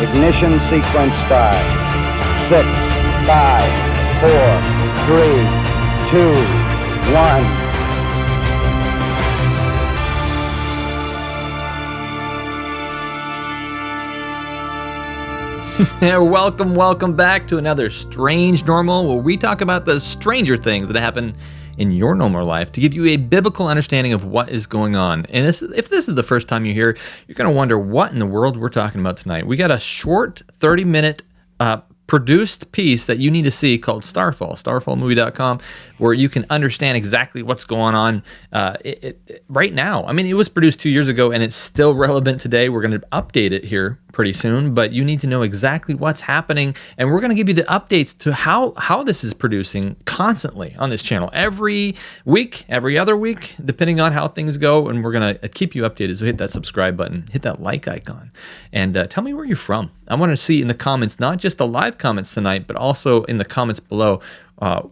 Ignition sequence start. 6, 5, 4, 3, 2, 1. Welcome back to another Strange Normal, where we talk about the stranger things that happen in your normal life to give you a biblical understanding of what is going on. And if this is the first time you're here, you're going to wonder what in the world we're talking about tonight. We got a short 30-minute produced piece that you need to see called Starfall, starfallmovie.com, where you can understand exactly what's going on right now. I mean, it was produced 2 years ago and it's still relevant today. We're going to update it here pretty soon, but you need to know exactly what's happening, and we're going to give you the updates to how this is producing constantly on this channel every week, every other week, depending on how things go, and we're going to keep you updated. So hit that subscribe button, hit that like icon, and tell me where you're from. I want to see in the comments, not just the live comments tonight, but also in the comments below,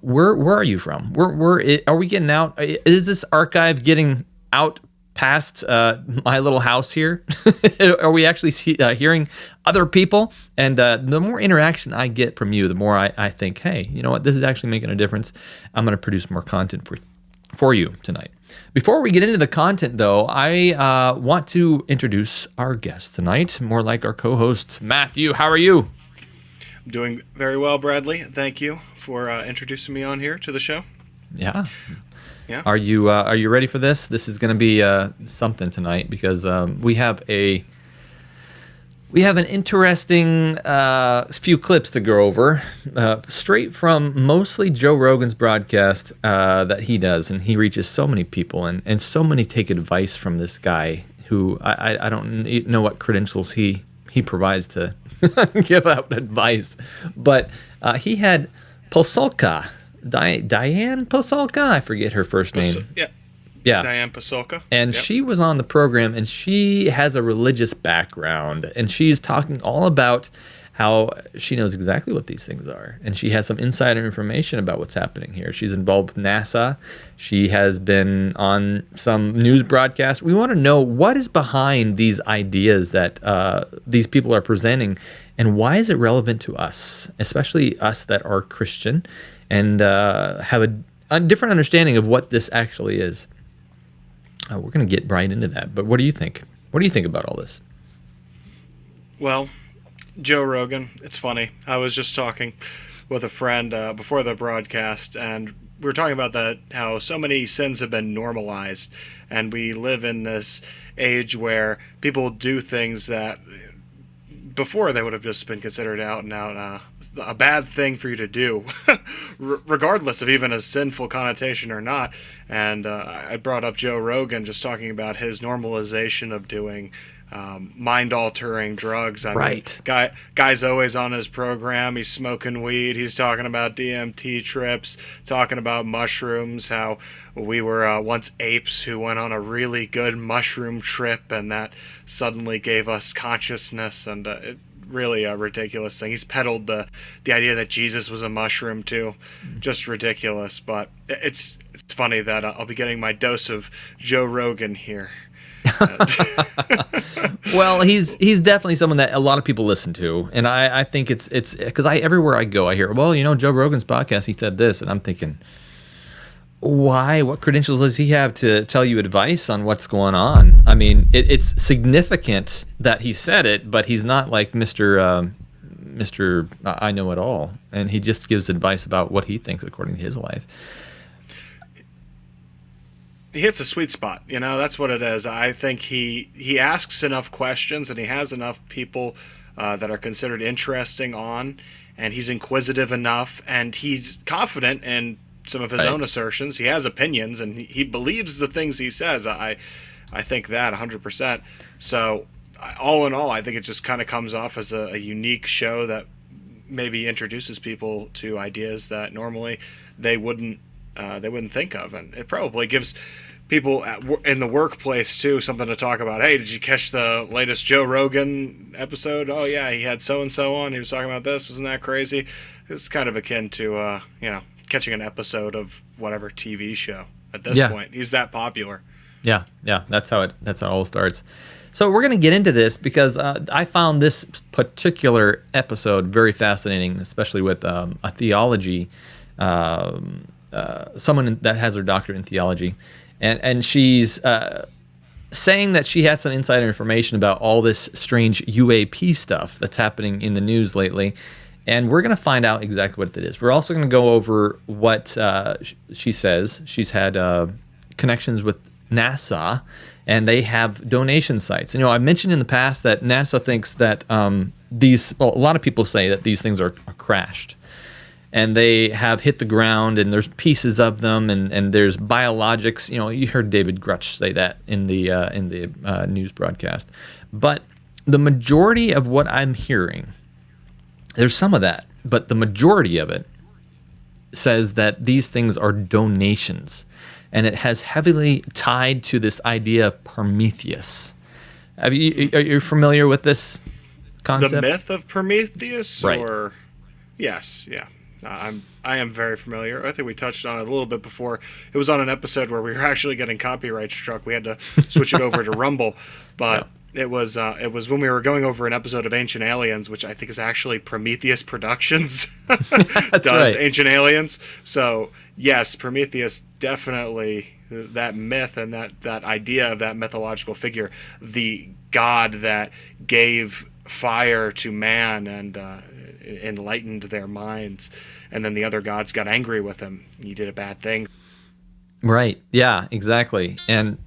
where are you from? Are we getting out? Is this archive getting out past my little house here? Are we actually hearing other people? And the more interaction I get from you, the more I think, hey, you know what, this is actually making a difference. I'm going to produce more content for you tonight. Before we get into the content, though, I want to introduce our guest tonight, more like our co-host, Matthew. How are you? I'm doing very well, Bradley. Thank you for introducing me on here to the show. Yeah. Yeah. Are you ready for this? This is going to be something tonight, because we have an interesting few clips to go over, straight from mostly Joe Rogan's broadcast that he does, and he reaches so many people, and so many take advice from this guy who I don't know what credentials he provides to give out advice, but he had Pasulka. Diane Pasulka, I forget her first name. Yeah. Diane Pasulka. And she was on the program, and she has a religious background, and she's talking all about how she knows exactly what these things are, and she has some insider information about what's happening here. She's involved with NASA. She has been on some news broadcasts. We want to know what is behind these ideas that these people are presenting, and why is it relevant to us, especially us that are Christian and have a different understanding of what this actually is. We're going to get right into that. But what do you think? What do you think about all this? Well, Joe Rogan, it's funny. I was just talking with a friend before the broadcast, and we were talking about how so many sins have been normalized, and we live in this age where people do things that before they would have just been considered out and out a bad thing for you to do, regardless of even a sinful connotation or not. And I brought up Joe Rogan just talking about his normalization of doing mind-altering drugs. I mean, guy's always on his program. He's smoking weed. He's talking about DMT trips, talking about mushrooms, how we were once apes who went on a really good mushroom trip, and that suddenly gave us consciousness, and really a ridiculous thing. He's peddled the idea that Jesus was a mushroom too. Just ridiculous. But it's funny that I'll be getting my dose of Joe Rogan here. Well, he's definitely someone that a lot of people listen to, and I think it's because everywhere I go I hear, well, you know, Joe Rogan's podcast, he said this, and I'm thinking, why? What credentials does he have to tell you advice on what's going on? I mean, it's significant that he said it, but he's not like Mr. I know it all, and he just gives advice about what he thinks according to his life. He hits a sweet spot, you know. That's what it is. I think he asks enough questions, and he has enough people that are considered interesting on, and he's inquisitive enough, and he's confident in some of his own assertions. He has opinions, and he believes the things he says. I think that 100%. So all in all, I think it just kind of comes off as a unique show that maybe introduces people to ideas that normally they wouldn't think of, and it probably gives people in the workplace too something to talk about. Hey, did you catch the latest Joe Rogan episode? Oh yeah, he had so and so on. He was talking about this. Wasn't that crazy? It's kind of akin to catching an episode of whatever TV show at this point. He's that popular. Yeah, that's how it all starts. So we're going to get into this because I found this particular episode very fascinating, especially with a theology, someone that has her doctorate in theology, and she's saying that she has some insider information about all this strange UAP stuff that's happening in the news lately. And we're going to find out exactly what it is. We're also going to go over what she says. She's had connections with NASA, and they have donation sites. I mentioned in the past that NASA thinks that a lot of people say that these things are crashed. And they have hit the ground, and there's pieces of them, and there's biologics. You heard David Grutch say that in the news broadcast. But the majority of what I'm hearing, there's some of that, but the majority of it says that these things are donations, and it has heavily tied to this idea of Prometheus. Are you familiar with this concept? The myth of Prometheus, right? Or yes, yeah. I am very familiar. I think we touched on it a little bit before. It was on an episode where we were actually getting copyright struck. We had to switch it over to Rumble, but it was when we were going over an episode of Ancient Aliens, which I think is actually Prometheus Productions. That's does right. Ancient Aliens. So yes, Prometheus, definitely that myth and that idea of that mythological figure, the god that gave fire to man and enlightened their minds, and then the other gods got angry with him. He did a bad thing. Right. Yeah, exactly. And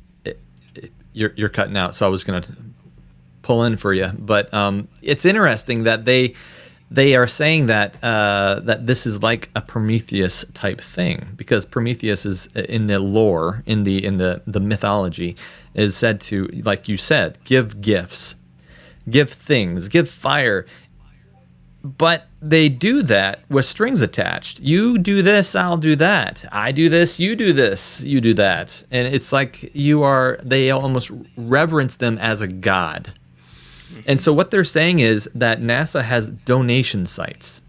you're cutting out, so I was going to pull in for you. But it's interesting that they are saying that that this is like a Prometheus type thing, because Prometheus is in the lore, in the mythology, is said to, like you said, give gifts, give things, give fire. But they do that with strings attached. You do this, I'll do that. I do this, you do that. And it's like they almost reverence them as a god. And so what they're saying is that NASA has donation sites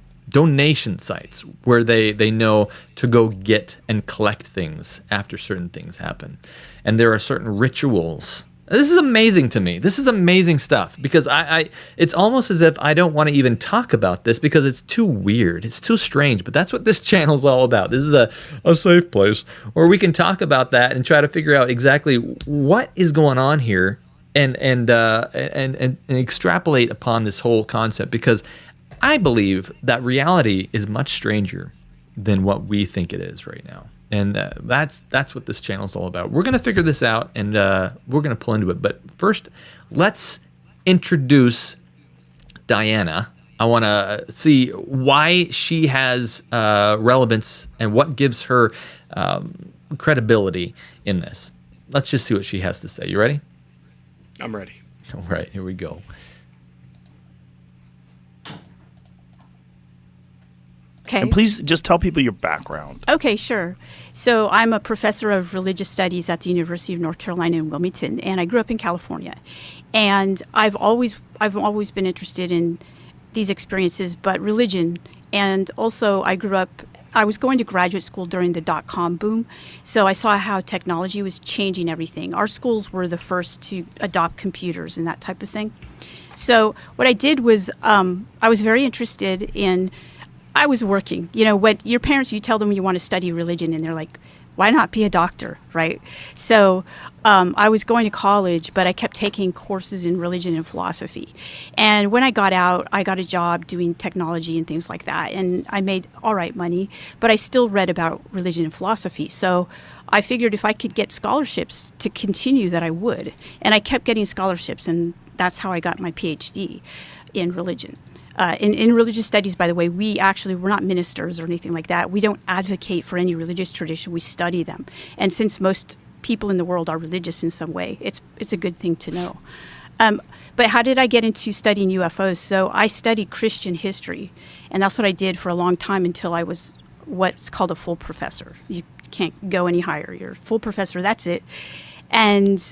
where they know to go get and collect things after certain things happen. And there are certain rituals. This is amazing to me. This is amazing stuff, because it's almost as if I don't want to even talk about this because it's too weird. It's too strange, but that's what this channel is all about. This is a safe place where we can talk about that and try to figure out exactly what is going on here and extrapolate upon this whole concept, because I believe that reality is much stranger than what we think it is right now. And that's what this channel is all about. We're going to figure this out, and we're going to pull into it. But first, let's introduce Diana. I want to see why she has relevance and what gives her credibility in this. Let's just see what she has to say. You ready? I'm ready. All right, here we go. Okay. And please just tell people your background. Okay, sure. So I'm a professor of religious studies at the University of North Carolina in Wilmington, and I grew up in California. And I've always been interested in these experiences, but religion. And also I was going to graduate school during the .com boom, so I saw how technology was changing everything. Our schools were the first to adopt computers and that type of thing. So what I did was I was very interested in, I was working. What your parents, you tell them you want to study religion, and they're like, why not be a doctor, right? So I was going to college, but I kept taking courses in religion and philosophy. And when I got out, I got a job doing technology and things like that. And I made all right money, but I still read about religion and philosophy. So I figured if I could get scholarships to continue, that I would. And I kept getting scholarships, and that's how I got my PhD in religion. In religious studies, by the way, we're not ministers or anything like that. We don't advocate for any religious tradition. We study them. And since most people in the world are religious in some way, it's a good thing to know. But how did I get into studying UFOs? So I studied Christian history, and that's what I did for a long time until I was what's called a full professor. You can't go any higher. You're a full professor, that's it. And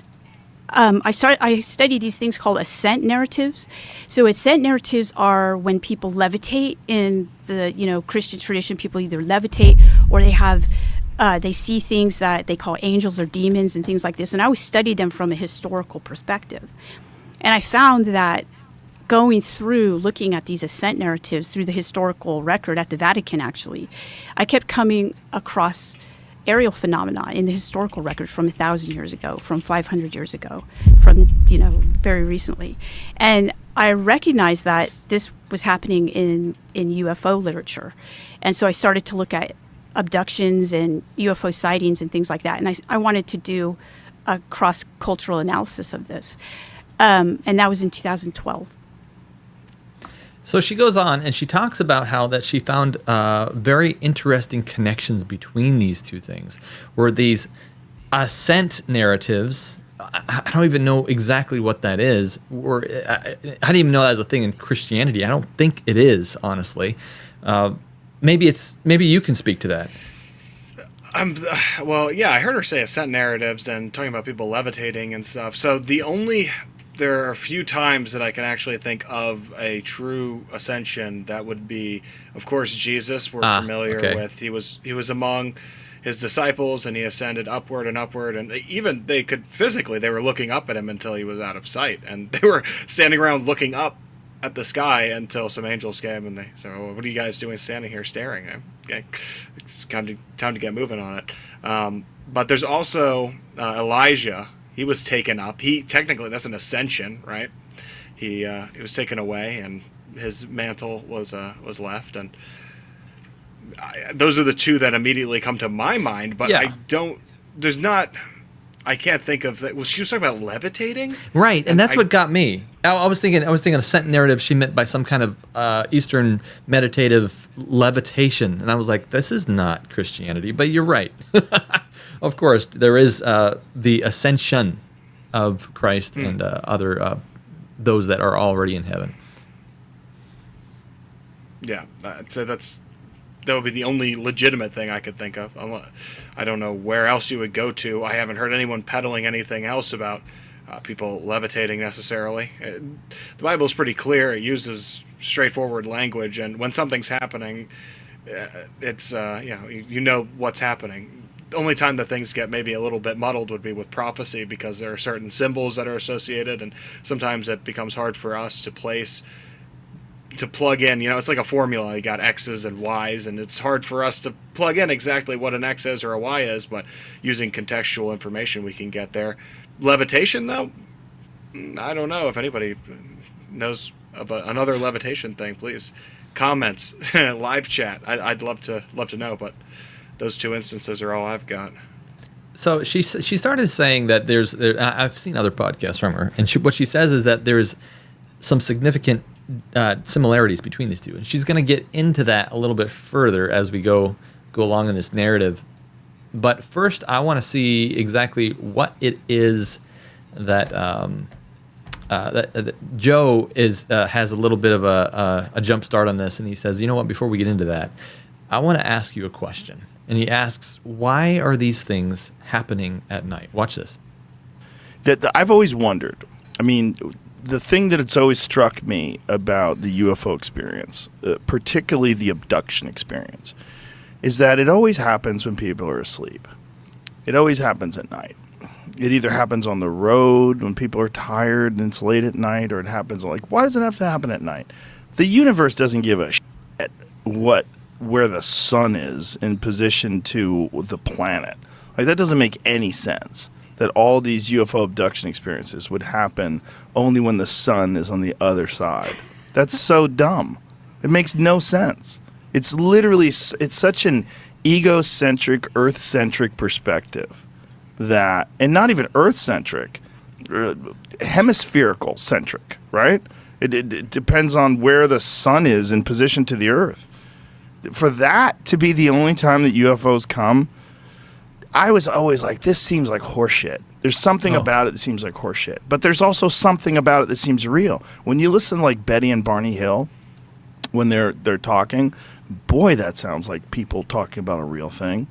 I studied these things called ascent narratives. So ascent narratives are when people levitate in the Christian tradition. People either levitate or they see things that they call angels or demons and things like this. And I always studied them from a historical perspective. And I found that going through looking at these ascent narratives through the historical record at the Vatican, actually, I kept coming across aerial phenomena in the historical record from 1,000 years ago, from 500 years ago, from, very recently. And I recognized that this was happening in UFO literature. And so I started to look at abductions and UFO sightings and things like that. And I wanted to do a cross-cultural analysis of this. And that was in 2012. So she goes on and she talks about how that she found very interesting connections between these two things, where these ascent narratives, I don't even know exactly what that is, or I didn't even know that was a thing in Christianity. I don't think it is, honestly. Maybe you can speak to that. Well, yeah, I heard her say ascent narratives and talking about people levitating and stuff. So there are a few times that I can actually think of a true ascension. That would be, of course, Jesus. We're familiar with. He was among his disciples, and he ascended upward and upward, and even they were looking up at him until he was out of sight, and they were standing around looking up at the sky until some angels came, and they said, "Oh, what are you guys doing standing here staring?" Okay, it's time to get moving on it. But there's also Elijah. He was taken up. Technically, that's an ascension, right? He was taken away, and his mantle was left. And those are the two that immediately come to my mind. But I don't. There's not. I can't think of that. Well, she was talking about levitating, right? And that's what got me. I was thinking ascent narrative. She meant by some kind of Eastern meditative levitation, and I was like, this is not Christianity. But you're right. Of course, there is the ascension of Christ and other those that are already in heaven. Yeah, I'd say that would be the only legitimate thing I could think of. I don't know where else you would go to. I haven't heard anyone peddling anything else about people levitating necessarily. The Bible's pretty clear. It uses straightforward language, and when something's happening, it's you know what's happening. The only time that things get maybe a little bit muddled would be with prophecy, because there are certain symbols that are associated, and sometimes it becomes hard for us to plug in. It's like a formula. You got X's and Y's, and it's hard for us to plug in exactly what an X is or a Y is, but using contextual information we can get there. Levitation, though, I don't know. If anybody knows about another levitation thing, please comments, live chat. I'd love to know, but those two instances are all I've got. So she started saying that I've seen other podcasts from her, and what she says is that there's some significant similarities between these two, and she's going to get into that a little bit further as we go along in this narrative. But first, I want to see exactly what it is that that Joe has a little bit of a jump start on this, and he says, "You know what? Before we get into that, I want to ask you a question." And he asks, "Why are these things happening at night?" Watch this. I've always wondered. I mean, the thing that it's always struck me about the UFO experience, particularly the abduction experience, is that it always happens when people are asleep. It always happens at night. It either happens on the road when people are tired and it's late at night, or it happens why does it have to happen at night? The universe doesn't give a shit where the sun is in position to the planet. That doesn't make any sense, that all these UFO abduction experiences would happen only when the sun is on the other side. That's so dumb. It makes no sense. It's such an egocentric, earth-centric perspective that, and not even earth-centric, hemispherical centric, right? It depends on where the sun is in position to the earth. For that to be the only time that UFOs come, I was always like, this seems like horseshit. There's something about it that seems like horseshit. But there's also something about it that seems real. When you listen to Betty and Barney Hill, when they're talking, boy, that sounds like people talking about a real thing.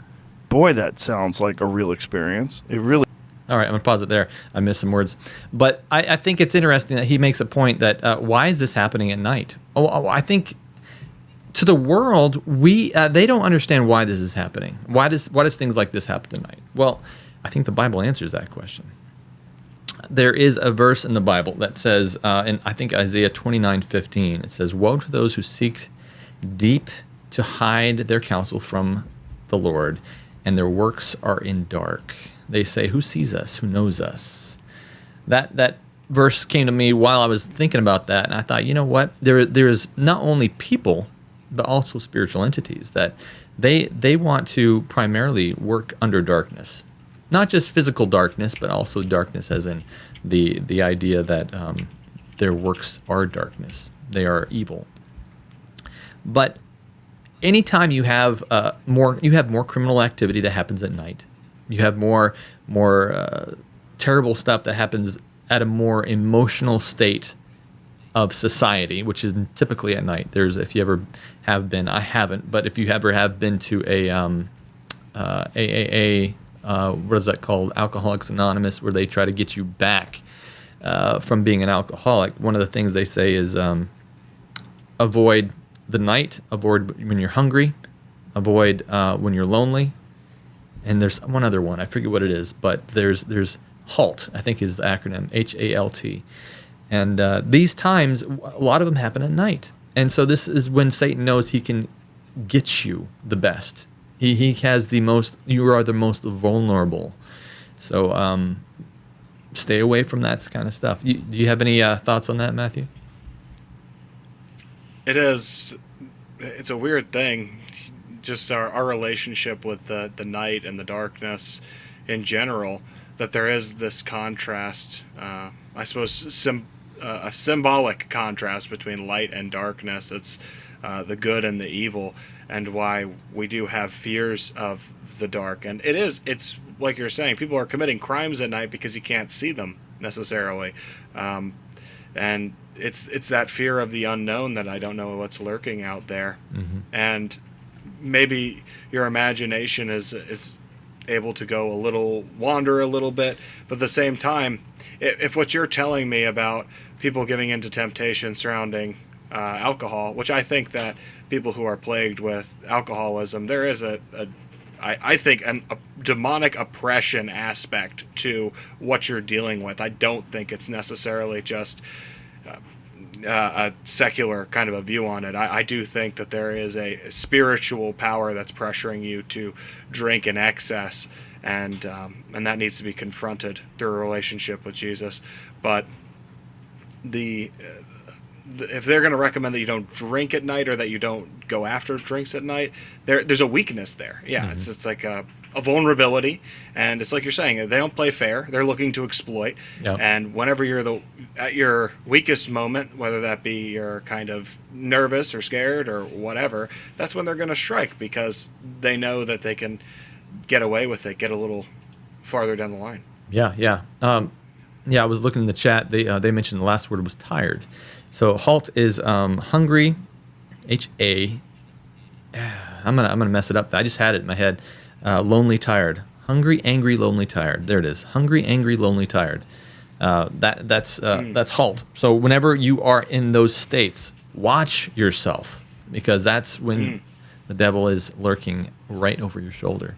Boy, that sounds like a real experience. It really. All right, I'm going to pause it there. I missed some words. But I think it's interesting that he makes a point that why is this happening at night? I think to the world, they don't understand why this is happening. Why does things like this happen at night? Well, I think the Bible answers that question. there is a verse in the Bible that says, in I think Isaiah 29:15, it says, "Woe to those who seek deep to hide their counsel from the Lord, and their works are in dark. They say, who sees us? Who knows us?" That verse came to me while I was thinking about that, and I thought, you know what? There's not only people, but also spiritual entities that they want to primarily work under darkness. Not just physical darkness, but also darkness as in the idea that their works are darkness. They are evil. But anytime you have more criminal activity that happens at night, you have more terrible stuff that happens at a more emotional state of society, which is typically at night. If you ever have been, I haven't, but if you ever have been to a AAA, what is that called? Alcoholics Anonymous, where they try to get you back from being an alcoholic. One of the things they say is avoid the night, avoid when you're hungry, avoid when you're lonely, and there's one other one. I forget what it is, but there's HALT, I think is the acronym, HALT. And these times, a lot of them happen at night. And so this is when Satan knows he can get you the best. He has you are the most vulnerable. So stay away from that kind of stuff. Do you have any thoughts on that, Matthew? It's a weird thing, just our relationship with the night and the darkness in general, that there is this contrast, I suppose a symbolic contrast between light and darkness. It's the good and the evil, and why we do have fears of the dark. And it's like you're saying, people are committing crimes at night because you can't see them necessarily. And it's that fear of the unknown, that I don't know what's lurking out there. Mm-hmm. And maybe your imagination is able to wander a little bit, but at the same time, if what you're telling me about people giving into temptation surrounding alcohol, which I think that people who are plagued with alcoholism, there is I think a demonic oppression aspect to what you're dealing with. I don't think it's necessarily just a secular kind of a view on it. I do think that there is a spiritual power that's pressuring you to drink in excess, and that needs to be confronted through a relationship with Jesus. But if they're going to recommend that you don't drink at night, or that you don't go after drinks at night, there's a weakness there. Yeah, mm-hmm. It's like a vulnerability, and it's like you're saying, they don't play fair. They're looking to exploit. Yep. And whenever you're at your weakest moment, whether that be you're kind of nervous or scared or whatever, that's when they're going to strike, because they know that they can get away with it, get a little farther down the line. Yeah. I was looking in the chat. They mentioned the last word was tired. So HALT is hungry, H-A. I'm gonna mess it up. I just had it in my head. Lonely, tired. Hungry, angry, lonely, tired. There it is. Hungry, angry, lonely, tired. That's HALT. So whenever you are in those states, watch yourself, because that's when the devil is lurking right over your shoulder.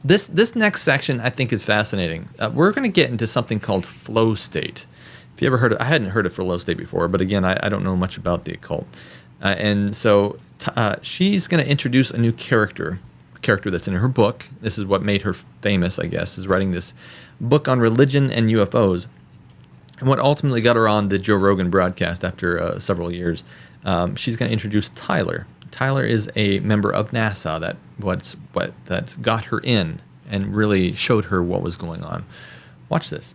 This next section I think is fascinating. We're going to get into something called FlowState. If you ever heard I hadn't heard of FlowState before, but again, I don't know much about the occult. And so she's going to introduce a new character that's in her book. This is what made her famous, I guess, is writing this book on religion and UFOs. And what ultimately got her on the Joe Rogan broadcast after several years, she's going to introduce Tyler. Tyler is a member of NASA that got her in and really showed her what was going on. Watch this.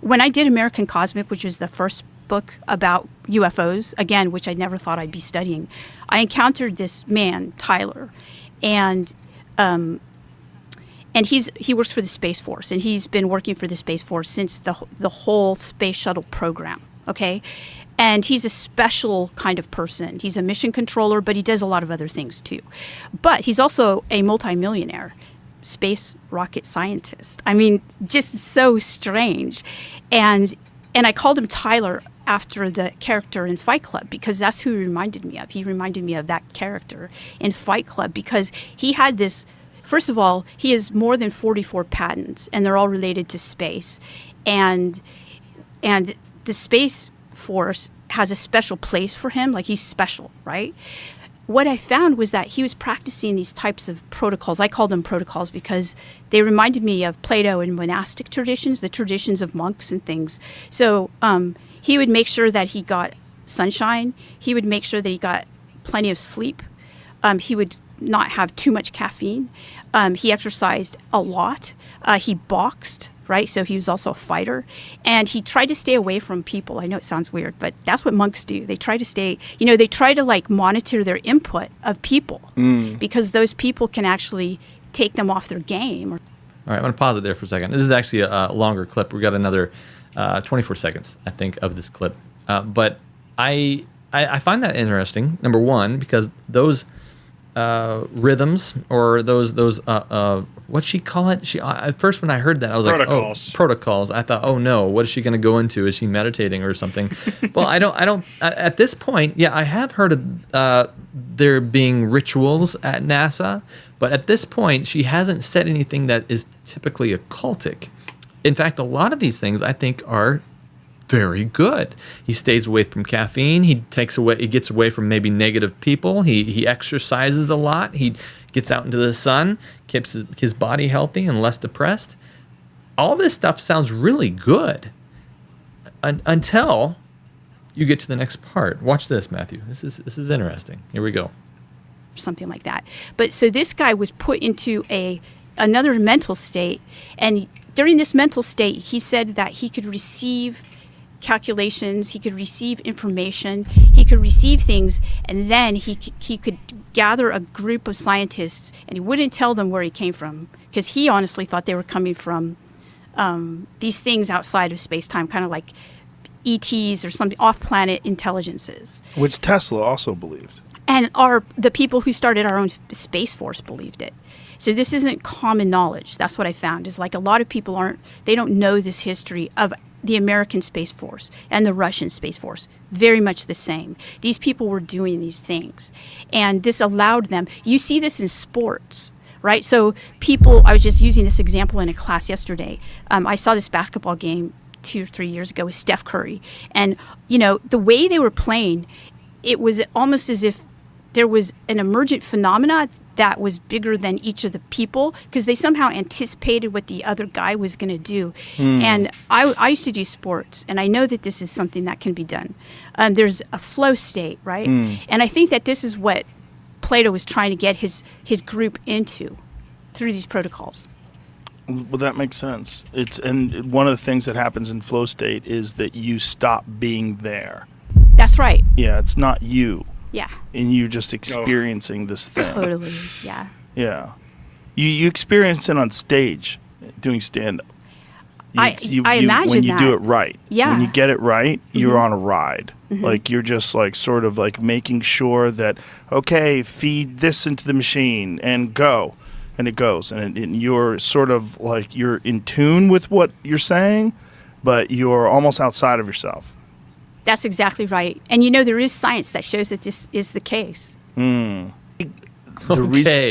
When I did American Cosmic, which was the first book about UFOs, again, which I never thought I'd be studying, I encountered this man, Tyler, and he works for the Space Force, and he's been working for the Space Force since the whole space shuttle program, okay? And he's a special kind of person. He's a mission controller, but he does a lot of other things too. But he's also a multimillionaire space rocket scientist. I mean, just so strange. And I called him Tyler after the character in Fight Club, because that's who he reminded me of. He reminded me of that character in Fight Club, because he had this first of all, he has more than 44 patents, and they're all related to space. And the Space Force has a special place for him, like he's special, right? What I found was that he was practicing these types of protocols. I call them protocols because they reminded me of Plato and monastic traditions, the traditions of monks and things. So he would make sure that he got sunshine. He would make sure that he got plenty of sleep. He would not have too much caffeine. He exercised a lot. He boxed, right? So he was also a fighter. And he tried to stay away from people. I know it sounds weird, but that's what monks do. They try to stay, they try to like monitor their input of people because those people can actually take them off their game. All right, I'm going to pause it there for a second. This is actually a longer clip. We got another 24 seconds, I think, of this clip. But I find that interesting, number one, because those rhythms or those what'd she call it? At first when I heard that, I was protocols. like, oh, protocols. I thought, oh no, what is she going to go into? Is she meditating or something? Well, I don't. At this point, yeah, I have heard of there being rituals at NASA, but at this point, she hasn't said anything that is typically occultic. In fact, a lot of these things I think are very good. He stays away from caffeine. He gets away from maybe negative people. He exercises a lot. He gets out into the sun, keeps his body healthy and less depressed. All this stuff sounds really good until you get to the next part. Watch this, Matthew. This is interesting. Here we go. Something like that. But so this guy was put into another mental state, and during this mental state, he said that he could receive calculations, he could receive information, he could receive things, and then he could gather a group of scientists, and he wouldn't tell them where he came from, because he honestly thought they were coming from these things outside of space-time, kind of like ETs or some off-planet intelligences. Which Tesla also believed. And the people who started our own Space Force believed it. So this isn't common knowledge. That's what I found, is like a lot of people they don't know this history of the American Space Force and the Russian Space Force. Very much the same. These people were doing these things. And this allowed them, you see this in sports, right? So I was just using this example in a class yesterday. I saw this basketball game 2 or 3 years ago with Steph Curry. And, the way they were playing, it was almost as if there was an emergent phenomena that was bigger than each of the people, because they somehow anticipated what the other guy was going to do. And I used to do sports, and I know that this is something that can be done. There's a flow state, right? And I think that this is what Plato was trying to get his group into through these protocols. Well, that makes sense. And one of the things that happens in flow state is that you stop being there. That's right. Yeah, it's not you. Yeah. And you're just experiencing this thing. Totally, yeah. Yeah. You experience it on stage doing stand-up. I imagine when you that. do it right. Yeah. When you get it right, you're on a ride. Like you're just like sort of like making sure that, okay, feed this into the machine and go. And it goes. And you're sort of like you're in tune with what you're saying, but you're almost outside of yourself. That's exactly right. And there is science that shows that this is the case. Okay,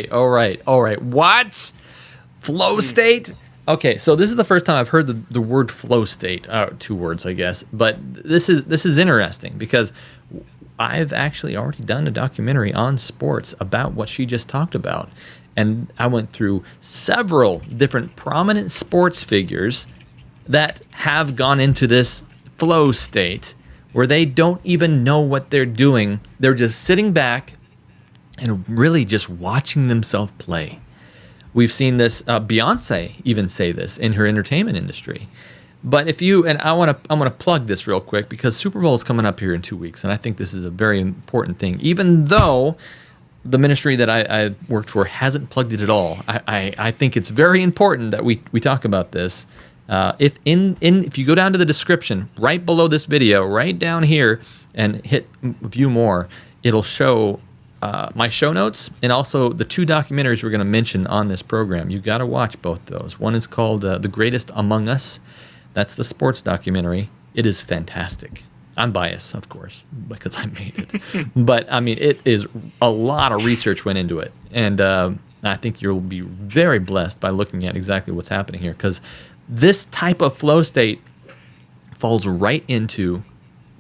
all right. What? Flow state? Okay, so this is the first time I've heard the word flow state. 2 words, I guess. But this is interesting because I've actually already done a documentary on sports about what she just talked about. And I went through several different prominent sports figures that have gone into this flow state where they don't even know what they're doing. They're just sitting back and really just watching themselves play. We've seen this, Beyonce even say this in her entertainment industry. But I'm gonna plug this real quick because Super Bowl is coming up here in 2 weeks, and I think this is a very important thing. Even though the ministry that I worked for hasn't plugged it at all, I think it's very important that we talk about this. If you go down to the description right below this video, right down here, and hit view more, it'll show my show notes and also the 2 documentaries we're going to mention on this program. You got to watch both those. One is called The Greatest Among Us. That's the sports documentary. It is fantastic. I'm biased, of course, because I made it. But I mean, it is a lot of research went into it, and And I think you'll be very blessed by looking at exactly what's happening here, because this type of flow state falls right into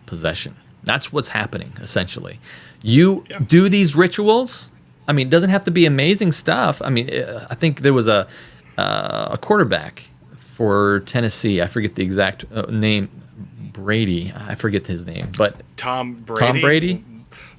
possession. That's what's happening, essentially. You do these rituals. I mean, it doesn't have to be amazing stuff. I mean, I think there was a quarterback for Tennessee. I forget the exact name. Brady. I forget his name, but Tom Brady. Tom Brady.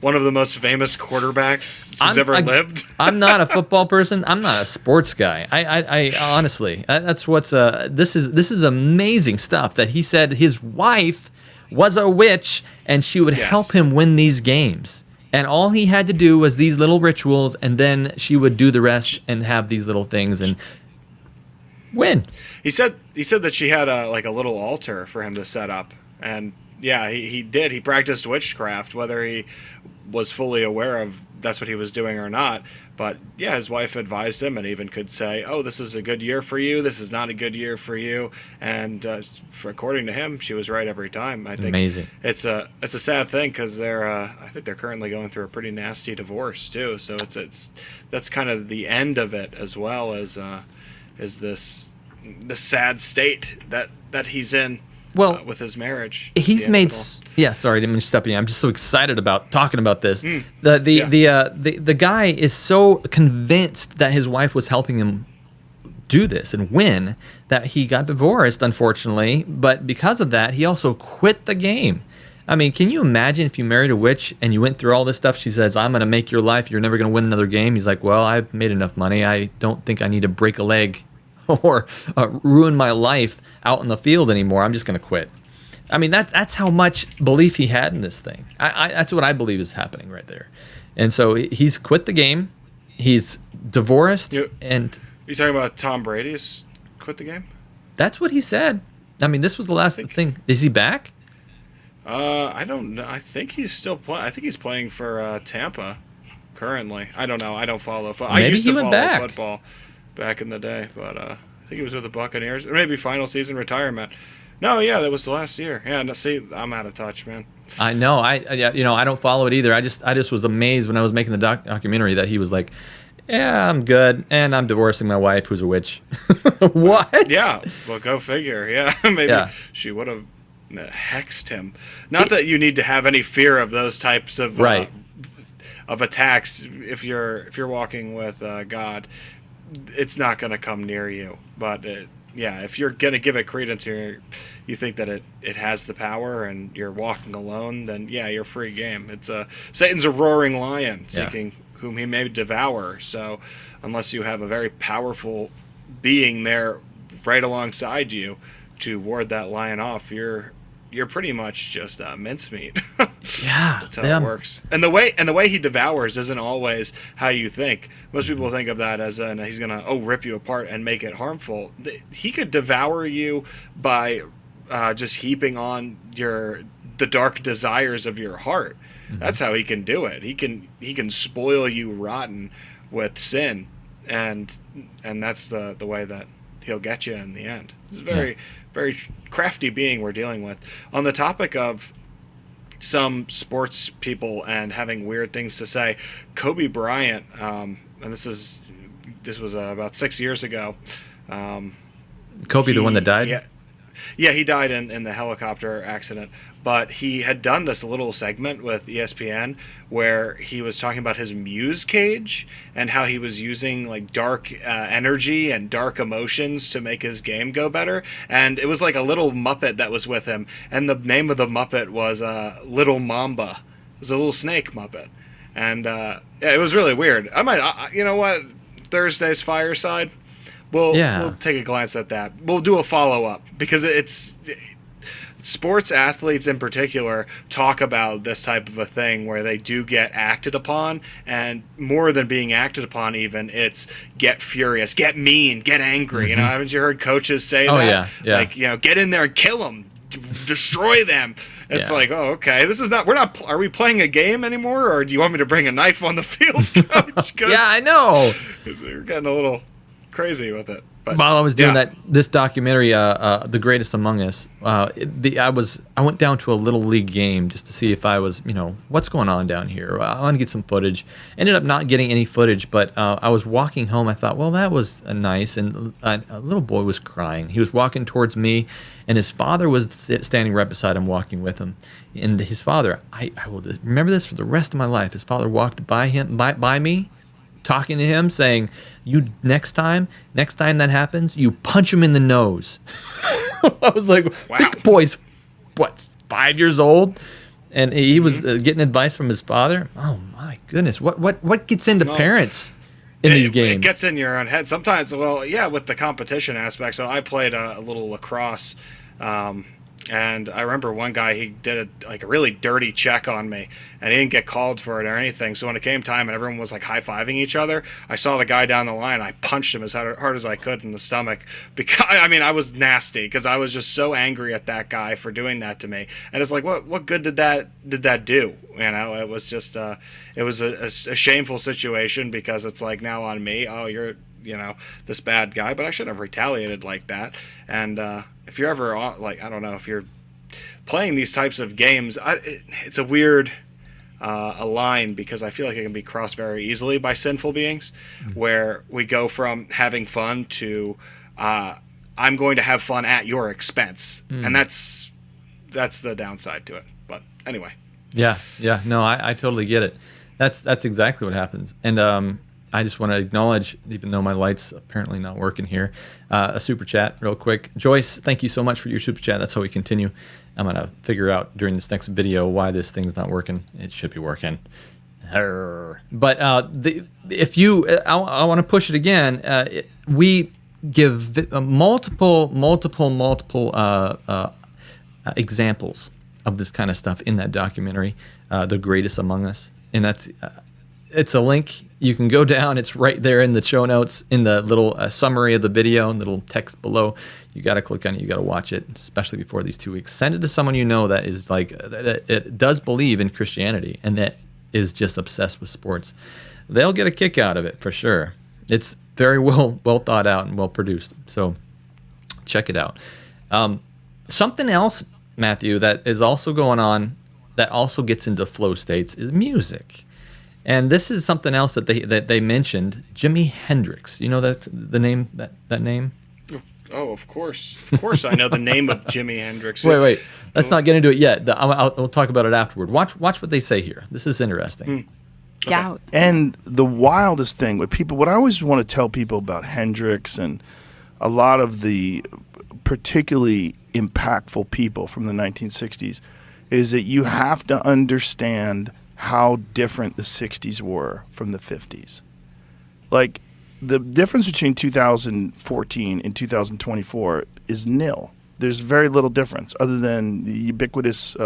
One of the most famous quarterbacks who's ever lived. I'm not a football person. I'm not a sports guy. I honestly, that's what's this is amazing stuff that he said his wife was a witch and she would help him win these games. And all he had to do was these little rituals, and then she would do the rest and have these little things and win. He said that she had a little altar for him to set up, and yeah, he did. He practiced witchcraft, whether he was fully aware of that's what he was doing or not. But yeah, his wife advised him and even could say, "Oh, this is a good year for you. This is not a good year for you." And according to him, she was right every time. I think amazing. It's a sad thing because I think they're currently going through a pretty nasty divorce too. So that's kind of the end of it, as well as this sad state that he's in. Well, with his marriage, he's made. Sorry, I didn't mean to step in. I'm just so excited about talking about this. The guy is so convinced that his wife was helping him do this and win that he got divorced, unfortunately. But because of that, he also quit the game. I mean, can you imagine if you married a witch and you went through all this stuff? She says, "I'm going to make your life. You're never going to win another game." He's like, "Well, I've made enough money. I don't think I need to break a leg or ruin my life out in the field anymore. I'm just going to quit." I mean, that's how much belief he had in this thing. That's what I believe is happening right there. And so he's quit the game. He's divorced. And you talking about Tom Brady's quit the game? That's what he said. I mean, this was the last thing. Is he back? I don't know. I think he's still playing. I think he's playing for Tampa currently. I don't know. I don't follow. I used to follow football back in the day, but I think he was with the Buccaneers, or maybe final season retirement. No, yeah, that was the last year. Yeah, no, see, I'm out of touch, man. I know. I don't follow it either. I just was amazed when I was making the documentary that he was like, "Yeah, I'm good, and I'm divorcing my wife, who's a witch." What? Yeah, well, go figure. Yeah, maybe she would have hexed him. Not that you need to have any fear of those types of of attacks if you're walking with God. It's not going to come near you. But if you're going to give it credence, you think that it has the power and you're walking alone, then you're free game. It's Satan's a roaring lion seeking whom he may devour. So unless you have a very powerful being there right alongside you to ward that lion off, you're pretty much just mincemeat. Yeah, that's how it works. And the way he devours isn't always how you think. Most people think of that as he's gonna rip you apart and make it harmful. He could devour you by just heaping on the dark desires of your heart. Mm-hmm. That's how he can do it. He can spoil you rotten with sin, and that's the way that he'll get you in the end. It's very very crafty being we're dealing with. On the topic of some sports people and having weird things to say, Kobe Bryant, and this was about 6 years ago. Kobe, the one that died? Yeah, he died in the helicopter accident. But he had done this little segment with ESPN where he was talking about his muse cage and how he was using like dark energy and dark emotions to make his game go better. And it was like a little Muppet that was with him. And the name of the Muppet was Little Mamba. It was a little snake Muppet. And it was really weird. I might, you know what, Thursday's Fireside, we'll take a glance at that. We'll do a follow-up because sports athletes in particular talk about this type of a thing where they do get acted upon, and more than being acted upon even, it's get furious, get mean, get angry. Mm-hmm. You know, haven't you heard coaches say that? Yeah. Like, get in there and kill them, destroy them. It's like, okay, this is not, are we playing a game anymore, or do you want me to bring a knife on the field, coach? Yeah, I know. We're getting a little crazy with it. But while I was doing yeah. this documentary, The Greatest Among Us, I went down to a little league game just to see if I was, what's going on down here. I want to get some footage. Ended up not getting any footage, but I was walking home. I thought, well, that was nice. And a little boy was crying. He was walking towards me, and his father was standing right beside him, walking with him. And his father, I will remember this for the rest of my life. His father walked by me, talking to him, saying, "You next time that happens, you punch him in the nose." I was like, Wow. "The boy's 5 years old," and he was getting advice from his father. Oh my goodness, what gets into parents in these games? It gets in your own head sometimes. Well, yeah, with the competition aspect. So I played a little lacrosse. And I remember one guy, he did a really dirty check on me, and he didn't get called for it or anything. So when it came time and everyone was like high-fiving each other, I saw the guy down the line. I punched him as hard as I could in the stomach. Because I was nasty because I was just so angry at that guy for doing that to me. And it's like, what good did that do? It was just it was a shameful situation because it's like now on me. Oh, you're this bad guy, but I shouldn't have retaliated like that. And if you're ever I don't know, if you're playing these types of games, it's a weird a line because I feel like it can be crossed very easily by sinful beings, where we go from having fun to I'm going to have fun at your expense, and that's the downside to it. But anyway. Yeah, no, I totally get it. That's exactly what happens. And I just want to acknowledge, even though my light's apparently not working here, a super chat real quick. Joyce, thank you so much for your super chat. That's how we continue. I'm going to figure out during this next video why this thing's not working. It should be working. But I want to push it again. We give multiple examples of this kind of stuff in that documentary, The Greatest Among Us. And that's... it's a link. You can go down. It's right there in the show notes, in the little summary of the video, and little text below. You got to click on it. You got to watch it, especially before these 2 weeks. Send it to someone you know that is that it does believe in Christianity and that is just obsessed with sports. They'll get a kick out of it for sure. It's very well thought out and well produced. So check it out. Something else, Matthew, that is also going on that also gets into flow states is music. And this is something else that they mentioned, Jimi Hendrix. You know that the name that name? Oh, of course. Of course I know the name of Jimi Hendrix. Wait. Let's not get into it yet. We'll talk about it afterward. Watch what they say here. This is interesting. Doubt. And the wildest thing with people, what I always want to tell people about Hendrix and a lot of the particularly impactful people from the 1960s is that you have to understand how different the 60s were from the 50s. Like, the difference between 2014 and 2024 is nil. There's very little difference other than the ubiquitous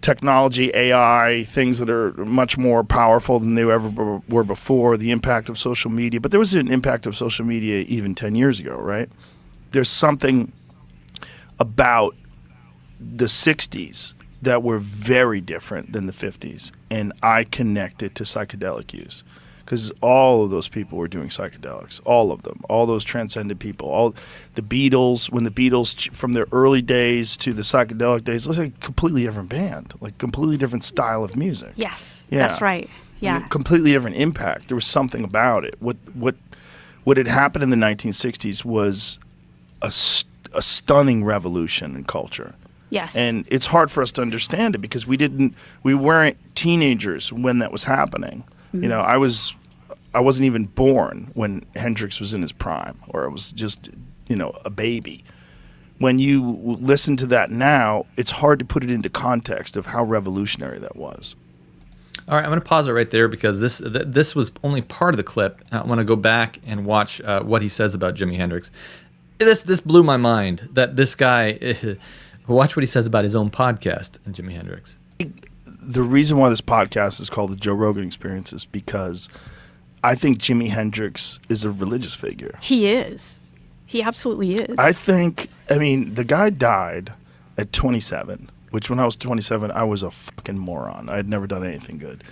technology, AI, things that are much more powerful than they ever were before, the impact of social media. But there was an impact of social media even 10 years ago, right? There's something about the 60s that were very different than the 50s, and I connect it to psychedelic use because all of those people were doing psychedelics, all of them, all those transcendent people, all the Beatles. When the Beatles, from their early days to the psychedelic days, it was like a completely different band, like completely different style of music. Yes, Yeah. that's right. Yeah. Completely different impact. There was something about it. What had happened in the 1960s was a stunning revolution in culture. Yes. And it's hard for us to understand it because we weren't teenagers when that was happening. Mm-hmm. I wasn't even born when Hendrix was in his prime, or I was just, a baby. When you listen to that now, it's hard to put it into context of how revolutionary that was. All right, I'm going to pause it right there because this was only part of the clip. I want to go back and watch what he says about Jimi Hendrix. This blew my mind that this guy... Watch what he says about his own podcast and Jimi Hendrix. The reason why this podcast is called the Joe Rogan Experience is because I think Jimi Hendrix is a religious figure. He is. He absolutely is. The guy died at 27, which when I was 27, I was a fucking moron. I had never done anything good.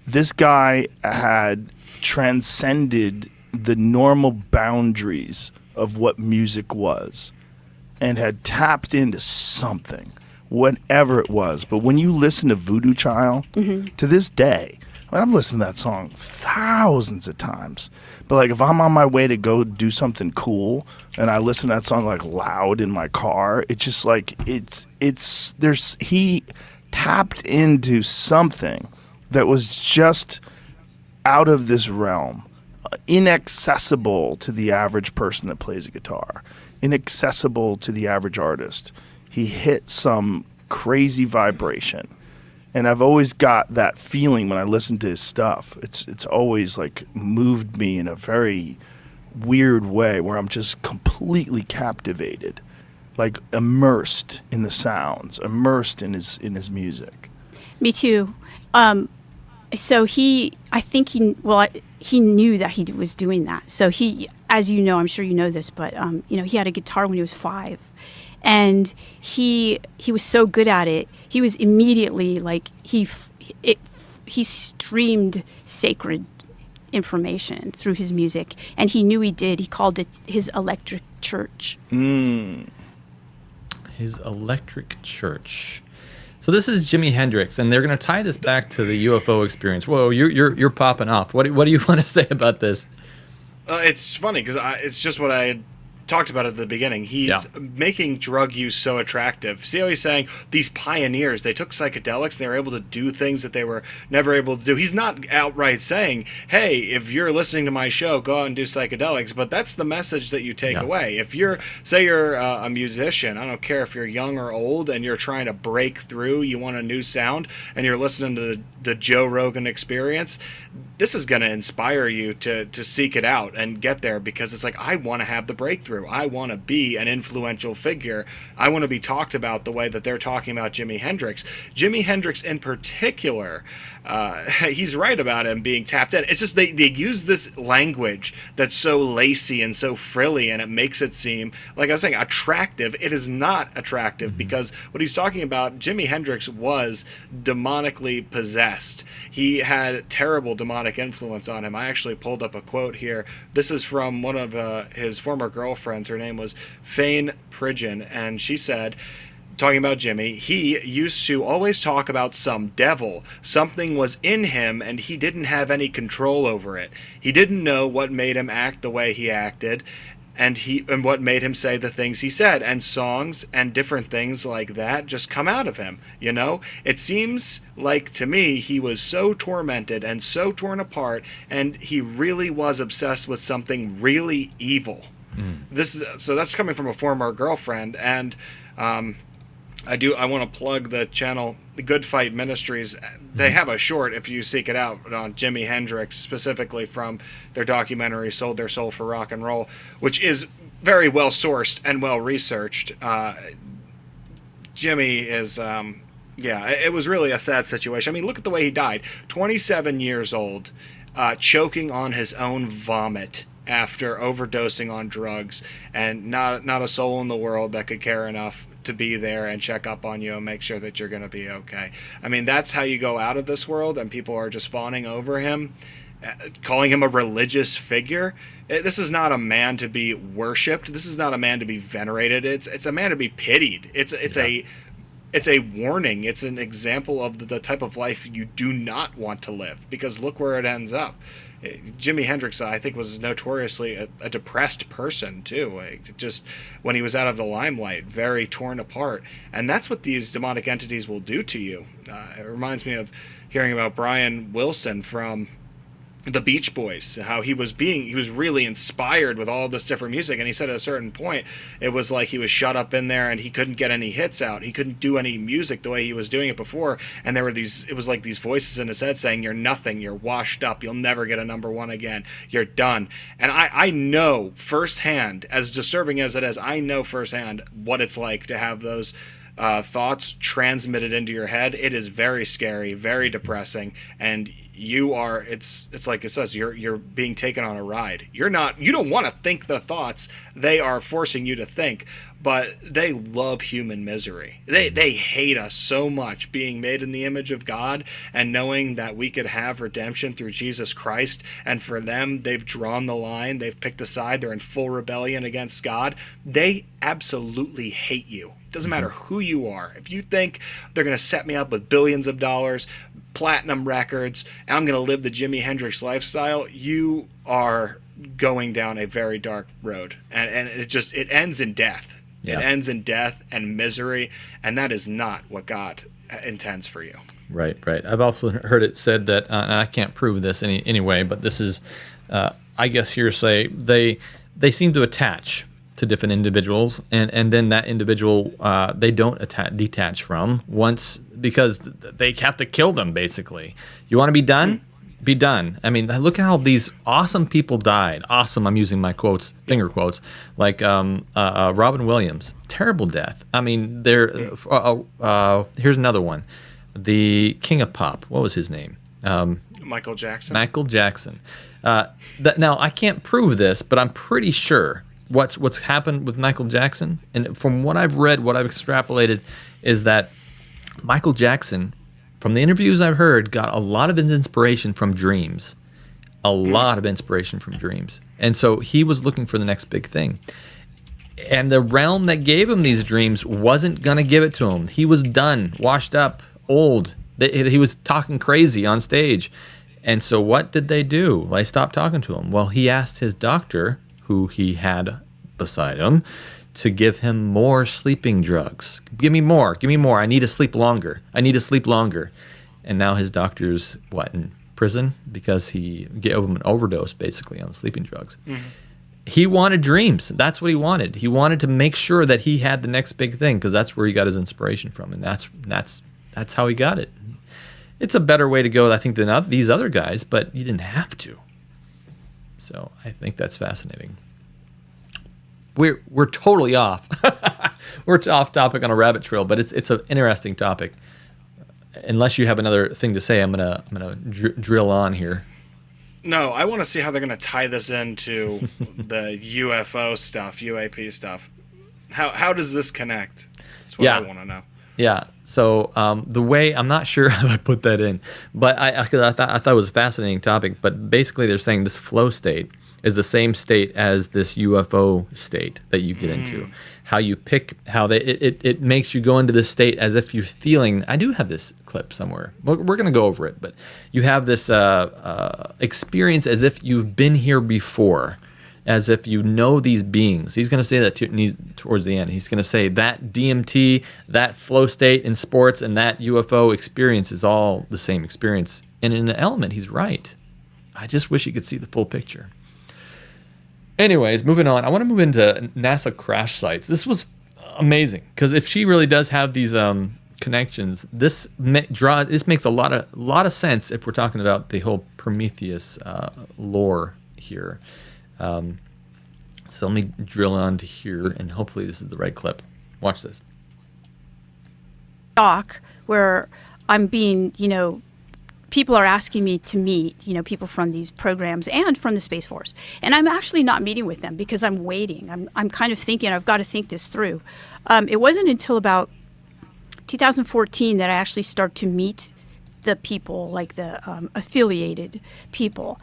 This guy had transcended the normal boundaries of what music was and had tapped into something, whatever it was. But when you listen to Voodoo Child, to this day, I've listened to that song thousands of times. But like if I'm on my way to go do something cool and I listen to that song like loud in my car, it's just like he tapped into something that was just out of this realm, inaccessible to the average person that plays a guitar, inaccessible to the average artist. He hit some crazy vibration. And I've always got that feeling when I listen to his stuff. It's always like moved me in a very weird way where I'm just completely captivated, like immersed in the sounds, immersed in his music. Me too. So he knew that he was doing that. So he, as you know, I'm sure you know this, but he had a guitar when he was 5. And he was so good at it. He was immediately like he streamed sacred information through his music, and he knew he did. He called it his electric church. His electric church. So this is Jimi Hendrix, and they're going to tie this back to the UFO experience. Whoa, you're popping off. What do you want to say about this? It's funny because it's just what I had talked about at the beginning. He's making drug use so attractive. See how he's saying these pioneers, they took psychedelics and they were able to do things that they were never able to do. He's not outright saying, hey, if you're listening to my show, go out and do psychedelics, but that's the message that you take away. If you're a musician, I don't care if you're young or old, and you're trying to break through, you want a new sound, and you're listening to the Joe Rogan Experience, this is going to inspire you to seek it out and get there, because it's like, I want to have the breakthrough. I want to be an influential figure. I want to be talked about the way that they're talking about Jimi Hendrix. Jimi Hendrix in particular, he's right about him being tapped in. It's just they use this language that's so lacy and so frilly, and it makes it seem, like I was saying, attractive. It is not attractive, because what he's talking about, Jimi Hendrix was demonically possessed. He had terrible demonic influence on him. I actually pulled up a quote here. This is from one of his former girlfriends. Her name was Fane Pridgeon, and she said, talking about Jimmy, he used to always talk about some devil. Something was in him, and he didn't have any control over it. He didn't know what made him act the way he acted, and what made him say the things he said, and songs and different things like that just come out of him. It seems like to me he was so tormented and so torn apart, and he really was obsessed with something really evil. So that's coming from a former girlfriend, and I want to plug the channel, the Good Fight Ministries. They have a short, if you seek it out, on Jimi Hendrix, specifically from their documentary Sold Their Soul for Rock and Roll, which is very well sourced and well researched. Jimmy is it was really a sad situation. I mean, look at the way he died. 27 years old, choking on his own vomit after overdosing on drugs, and not a soul in the world that could care enough to be there and check up on you and make sure that you're going to be okay. I mean, that's how you go out of this world, and people are just fawning over him, calling him a religious figure. This is not a man to be worshipped. This is not a man to be venerated. It's a man to be pitied. It's a warning. It's an example of the type of life you do not want to live, because look where it ends up. Jimi Hendrix, I think, was notoriously a depressed person too. Just when he was out of the limelight, very torn apart, and that's what these demonic entities will do to you. It reminds me of hearing about Brian Wilson from the Beach Boys, how he was really inspired with all this different music, and he said at a certain point it was like he was shut up in there and he couldn't get any hits out. He couldn't do any music the way he was doing it before, and it was like these voices in his head saying, you're nothing, you're washed up, you'll never get a number one again, you're done. And I know firsthand, as disturbing as it is, I know firsthand what it's like to have those thoughts transmitted into your head, it is very scary, very depressing, and it's like it says, you're being taken on a ride. You don't want to think the thoughts they are forcing you to think, but they love human misery. They hate us so much, being made in the image of God and knowing that we could have redemption through Jesus Christ. And for them, they've drawn the line, they've picked a side, they're in full rebellion against God. They absolutely hate you. It doesn't matter who you are. If you think they're going to set me up with billions of dollars, platinum records, and I'm going to live the Jimi Hendrix lifestyle, you are going down a very dark road. And it ends in death. Yeah. It ends in death and misery, and that is not what God intends for you. Right. I've also heard it said that, and I can't prove this anyway, but this is, I guess, hearsay. They seem to attach to different individuals, and then that individual they don't detach from once, because they have to kill them, basically. You want to be done? Be done. I mean, look at how these awesome people died. Awesome, I'm using my quotes, finger quotes, like Robin Williams. Terrible death. I mean, here's another one. The King of Pop. What was his name? Michael Jackson. Michael Jackson. Now, I can't prove this, but I'm pretty sure what's happened with Michael Jackson, and from what I've read, what I've extrapolated, is that Michael Jackson, from the interviews I've heard, got a lot of his inspiration from dreams. A lot of inspiration from dreams. And so he was looking for the next big thing. And the realm that gave him these dreams wasn't going to give it to him. He was done, washed up, old. He was talking crazy on stage. And so what did they do? Well, they stopped talking to him. Well, he asked his doctor, who he had beside him, to give him more sleeping drugs. Give me more. I need to sleep longer. And now his doctor's, in prison? Because he gave him an overdose, basically, on sleeping drugs. Mm-hmm. He wanted dreams. That's what he wanted. He wanted to make sure that he had the next big thing, because that's where he got his inspiration from. And that's how he got it. It's a better way to go, I think, than these other guys, but you didn't have to. So I think that's fascinating. We're totally off. We're off topic on a rabbit trail, but it's an interesting topic. Unless you have another thing to say, I'm gonna drill on here. No, I want to see how they're gonna tie this into the UFO stuff, UAP stuff. How does this connect? That's what I want to know. Yeah. So the way, I'm not sure how I put that in, but I thought it was a fascinating topic. But basically, they're saying this flow state is the same state as this UFO state that you get into. How you pick, it makes you go into this state as if you're feeling. I do have this clip somewhere. We're going to go over it, but you have this experience as if you've been here before, as if you know these beings. He's going to say that towards the end. He's going to say that DMT, that flow state in sports, and that UFO experience is all the same experience. And in an element, he's right. I just wish you could see the full picture. Anyways, moving on. I want to move into NASA crash sites. This was amazing, because if she really does have these connections, this makes a lot of sense if we're talking about the whole Prometheus lore here. So let me drill on to here, and hopefully this is the right clip. Watch this. Doc, where I'm being, people are asking me to meet, people from these programs and from the Space Force. And I'm actually not meeting with them because I'm waiting. I'm kind of thinking, I've got to think this through. It wasn't until about 2014 that I actually start to meet the people, like the affiliated people.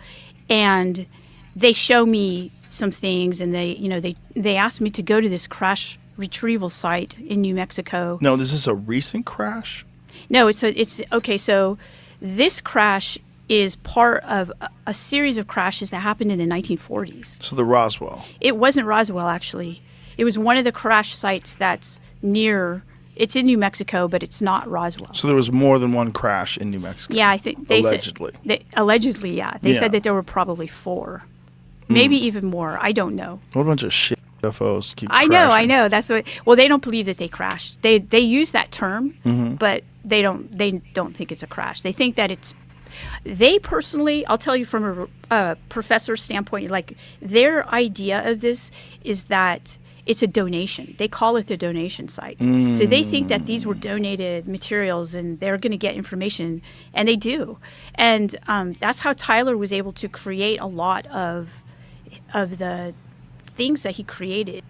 And they show me some things, and they asked me to go to this crash retrieval site in New Mexico. No, this is a recent crash? No, it's okay. So this crash is part of a series of crashes that happened in the 1940s. So the Roswell. It wasn't Roswell, actually. It was one of the crash sites that's near. It's in New Mexico, but it's not Roswell. So there was more than one crash in New Mexico. Yeah, I think they allegedly. Allegedly, yeah. They said that there were probably 4, maybe even more. I don't know. What a bunch of shit UFOs keep I crashing. know. That's what. Well, they don't believe that they crashed. They use that term, but they don't think it's a crash. They think that it's. They personally, I'll tell you from a professor's standpoint, like their idea of this is that it's a donation. They call it the donation site. So they think that these were donated materials and they're going to get information, and they do. And that's how Tyler was able to create a lot of the things that he created.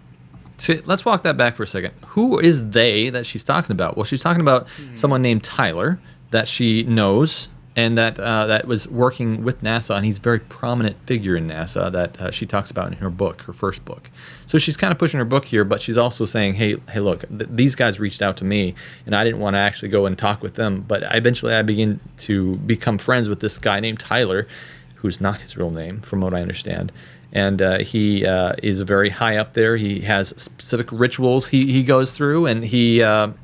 So let's walk that back for a second. Who is they that she's talking about? Well, she's talking about someone named Tyler that she knows, and that was working with NASA, and he's a very prominent figure in NASA that she talks about in her book, her first book. So she's kind of pushing her book here, but she's also saying, hey, look, these guys reached out to me, and I didn't want to actually go and talk with them, but eventually I begin to become friends with this guy named Tyler, who's not his real name, from what I understand. And he is very high up there. He has specific rituals he goes through, and he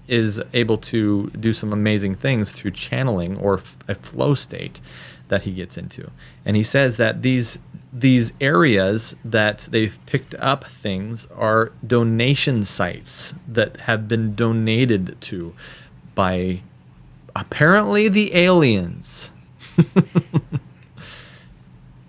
is able to do some amazing things through channeling or a flow state that he gets into. And he says that these areas that they've picked up things are donation sites that have been donated to by apparently the aliens.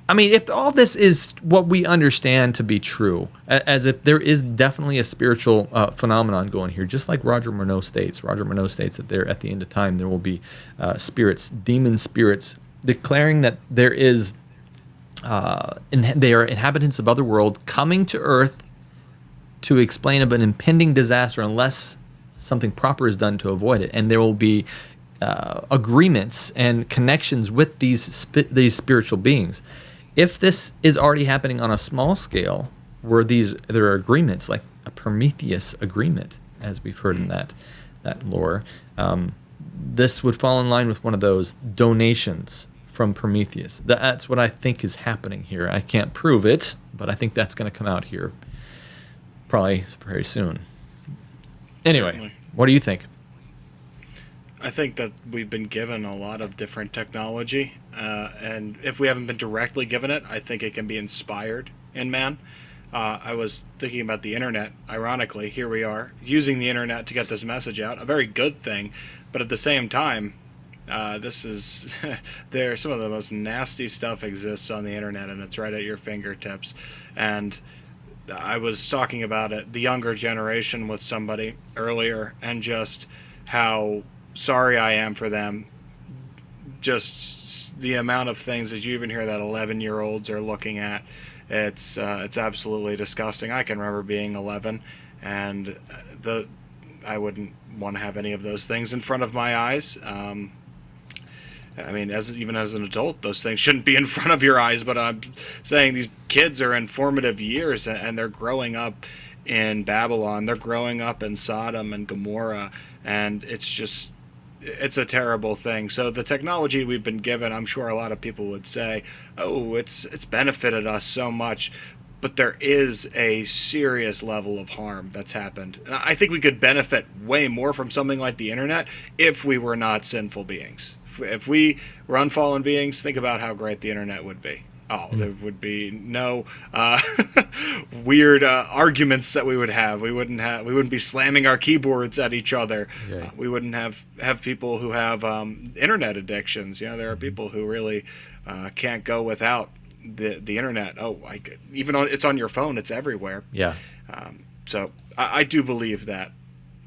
I mean, if all this is what we understand to be true, as if there is definitely a spiritual phenomenon going here, just like Roger Murnau states. Roger Murnau states that there, at the end of time, there will be spirits, demon spirits, declaring that there is, they are inhabitants of other world coming to Earth to explain of an impending disaster unless something proper is done to avoid it. And there will be agreements and connections with these spiritual beings. If this is already happening on a small scale, where there are agreements like a Prometheus agreement, as we've heard in that lore, this would fall in line with one of those donations from Prometheus. That's what I think is happening here. I can't prove it, but I think that's going to come out here probably very soon. Anyway, Certainly. What do you think? I think that we've been given a lot of different technology, and if we haven't been directly given it, I think it can be inspired in man. I was thinking about the internet. Ironically, here we are using the internet to get this message out, a very good thing, but at the same time, this is there. Some of the most nasty stuff exists on the internet, and it's right at your fingertips. And I was talking about it, the younger generation, with somebody earlier, and just how sorry I am for them. Just the amount of things that you even hear that 11-year-olds are looking at, it's absolutely disgusting. I can remember being 11, and I wouldn't want to have any of those things in front of my eyes. I mean, even as an adult, those things shouldn't be in front of your eyes, but I'm saying these kids are in formative years, and they're growing up in Babylon. They're growing up in Sodom and Gomorrah, and it's a terrible thing. So the technology we've been given, I'm sure a lot of people would say, oh, it's benefited us so much, but there is a serious level of harm that's happened. And I think we could benefit way more from something like the internet if we were not sinful beings. If we were unfallen beings, think about how great the internet would be. Oh, there would be no weird arguments that we would have. We wouldn't be slamming our keyboards at each other. Yeah. We wouldn't have people who have internet addictions. There are people who really can't go without the internet. It's on your phone. It's everywhere. Yeah. So I do believe that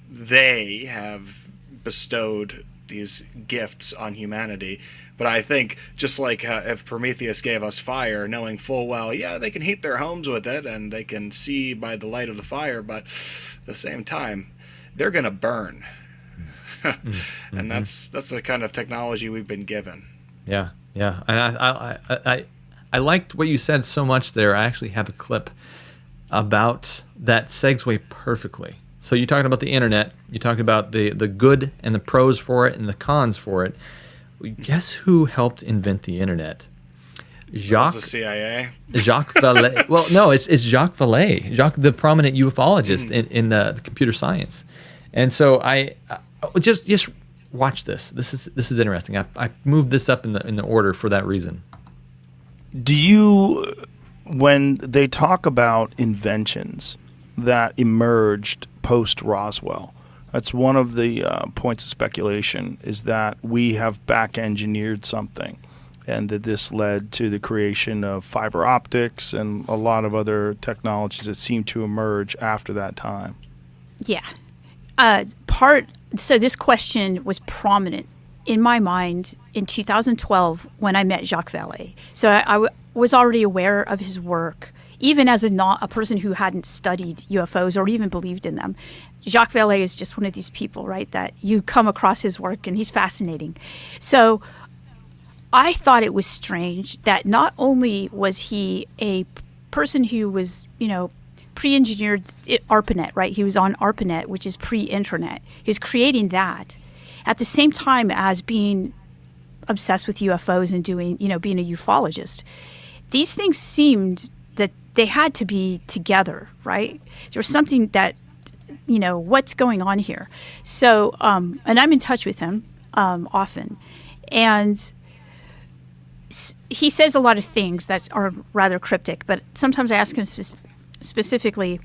they have bestowed these gifts on humanity. But I think just like if Prometheus gave us fire, knowing full well, yeah, they can heat their homes with it and they can see by the light of the fire, but at the same time, they're going to burn. And that's the kind of technology we've been given. Yeah, yeah. And I liked what you said so much there. I actually have a clip about that segue perfectly. So you're talking about the internet. You're talking about the good and the pros for it and the cons for it. Guess who helped invent the internet? The CIA. Jacques Vallée. Well, no, it's Jacques Vallée, the prominent ufologist in the computer science. And so I just watch this. This is interesting. I moved this up in the order for that reason. Do you, when they talk about inventions that emerged post Roswell, that's one of the points of speculation, is that we have back-engineered something and that this led to the creation of fiber optics and a lot of other technologies that seemed to emerge after that time. Yeah. So this question was prominent in my mind in 2012 when I met Jacques Vallée. So I was already aware of his work, even as a person who hadn't studied UFOs or even believed in them. Jacques Vallée is just one of these people, right, that you come across his work and he's fascinating. So I thought it was strange that not only was he a person who was, pre-engineered ARPANET, right? He was on ARPANET, which is pre-internet. He was creating that at the same time as being obsessed with UFOs and being a ufologist. These things seemed that they had to be together, right? There was something that, what's going on here? So, and I'm in touch with him often. And he says a lot of things that are rather cryptic, but sometimes I ask him specifically,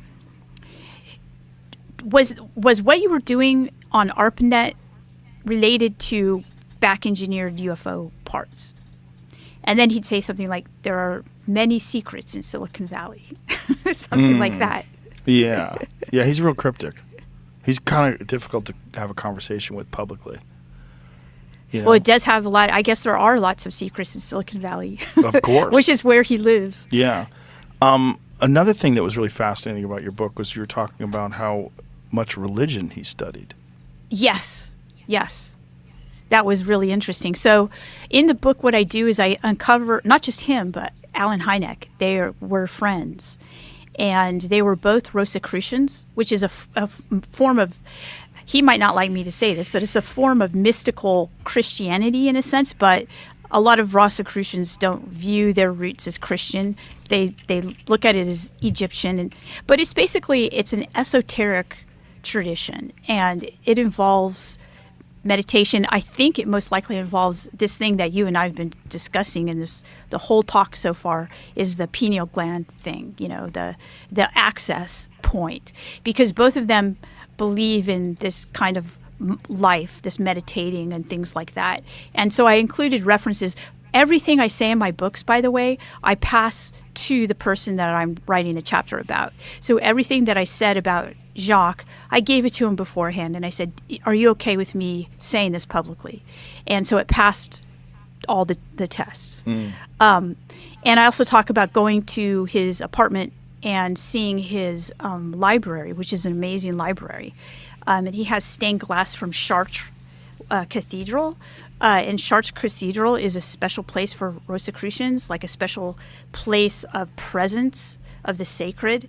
was what you were doing on ARPANET related to back-engineered UFO parts? And then he'd say something like, there are many secrets in Silicon Valley. Something like that. Yeah. Yeah, he's real cryptic. He's kind of difficult to have a conversation with publicly. Well, it does have a lot. I guess there are lots of secrets in Silicon Valley. Of course. Which is where he lives. Yeah. Another thing that was really fascinating about your book was you were talking about how much religion he studied. Yes. That was really interesting. So in the book, what I do is I uncover not just him, but Alan Hynek. They were friends. And they were both Rosicrucians, which is a form of, he might not like me to say this, but it's a form of mystical Christianity in a sense. But a lot of Rosicrucians don't view their roots as Christian. They look at it as Egyptian. But it's an esoteric tradition, and it involves meditation. I think it most likely involves this thing that you and I have been discussing in the whole talk so far is the pineal gland thing, the access point, because both of them believe in this kind of life, this meditating and things like that. And so I included references. Everything I say in my books, by the way, I pass to the person that I'm writing the chapter about. So everything that I said about Jacques, I gave it to him beforehand, and I said, are you okay with me saying this publicly? And so it passed all the tests. And I also talk about going to his apartment and seeing his library, which is an amazing library. And he has stained glass from Chartres Cathedral. And Chartres Cathedral is a special place for Rosicrucians, like a special place of presence of the sacred.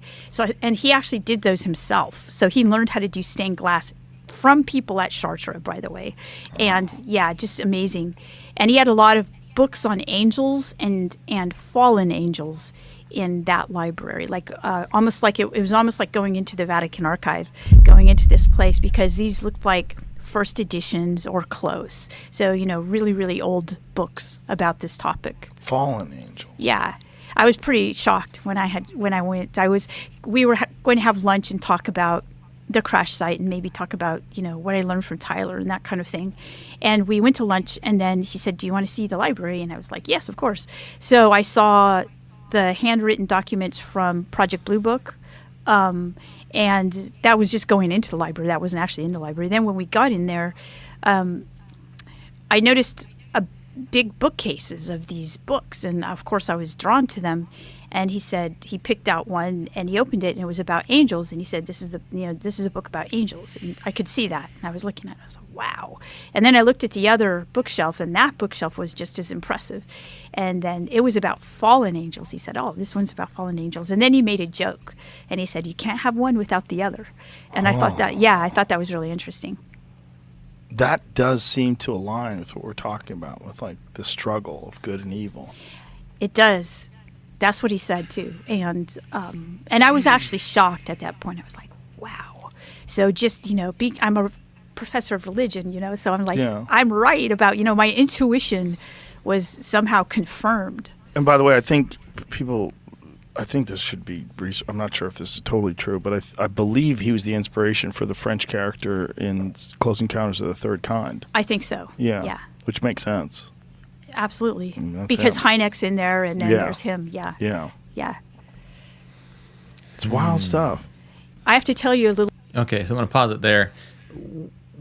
And he actually did those himself. So he learned how to do stained glass from people at Chartres, by the way. And yeah, just amazing. And he had a lot of books on angels and fallen angels in that library, like almost like it was almost like going into the Vatican archive, going into this place, because these looked like first editions or close. So, really, really old books about this topic. Fallen angel. Yeah. I was pretty shocked when I went. We were going to have lunch and talk about the crash site and maybe talk about, what I learned from Tyler and that kind of thing. And we went to lunch, and then he said, do you want to see the library? And I was like, yes, of course. So I saw the handwritten documents from Project Blue Book. And that was just going into the library. That wasn't actually in the library. Then when we got in there, I noticed big bookcases of these books. And of course I was drawn to them. And he said, he picked out one and he opened it and it was about angels. And he said, this is a book about angels. And I could see that. And I was looking at it. I was like, wow. And then I looked at the other bookshelf, and that bookshelf was just as impressive. And then it was about fallen angels. He said, oh, this one's about fallen angels. And then he made a joke. And he said, you can't have one without the other. And I thought that was really interesting. That does seem to align with what we're talking about, with like the struggle of good and evil. It does. That's what he said too, and I was actually shocked at that point. I was like, "Wow!" So just I'm a professor of religion, so I'm like, I'm right about my intuition was somehow confirmed. And by the way, I think this should be. I'm not sure if this is totally true, but I believe he was the inspiration for the French character in Close Encounters of the Third Kind. I think so. Yeah. Which makes sense. Absolutely. That's Because him. Hynek's in there, and then Yeah. there's him. Yeah. Yeah. Yeah. It's wild stuff. I have to tell you a little. Okay, so I'm going to pause it there.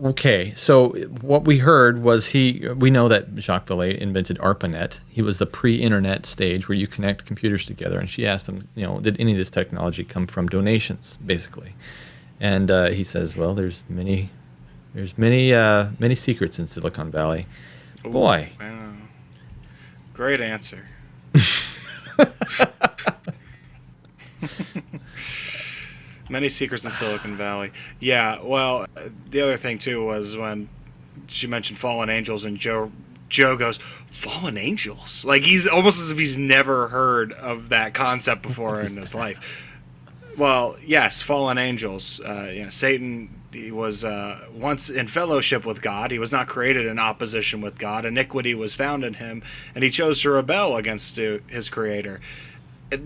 Okay, so what we heard was we know that Jacques Vallée invented ARPANET. He was the pre-internet stage where you connect computers together, and she asked him, did any of this technology come from donations, basically? And he says, well, there's many secrets in Silicon Valley. Boy. Wow. Great answer. Many secrets in Silicon Valley. Yeah, well, the other thing, too, was when she mentioned fallen angels, and Joe goes, fallen angels? Like, he's almost as if he's never heard of that concept before in his life. Well, yes, fallen angels. Satan, he was once in fellowship with God. He was not created in opposition with God. Iniquity was found in him, and he chose to rebel against his creator. They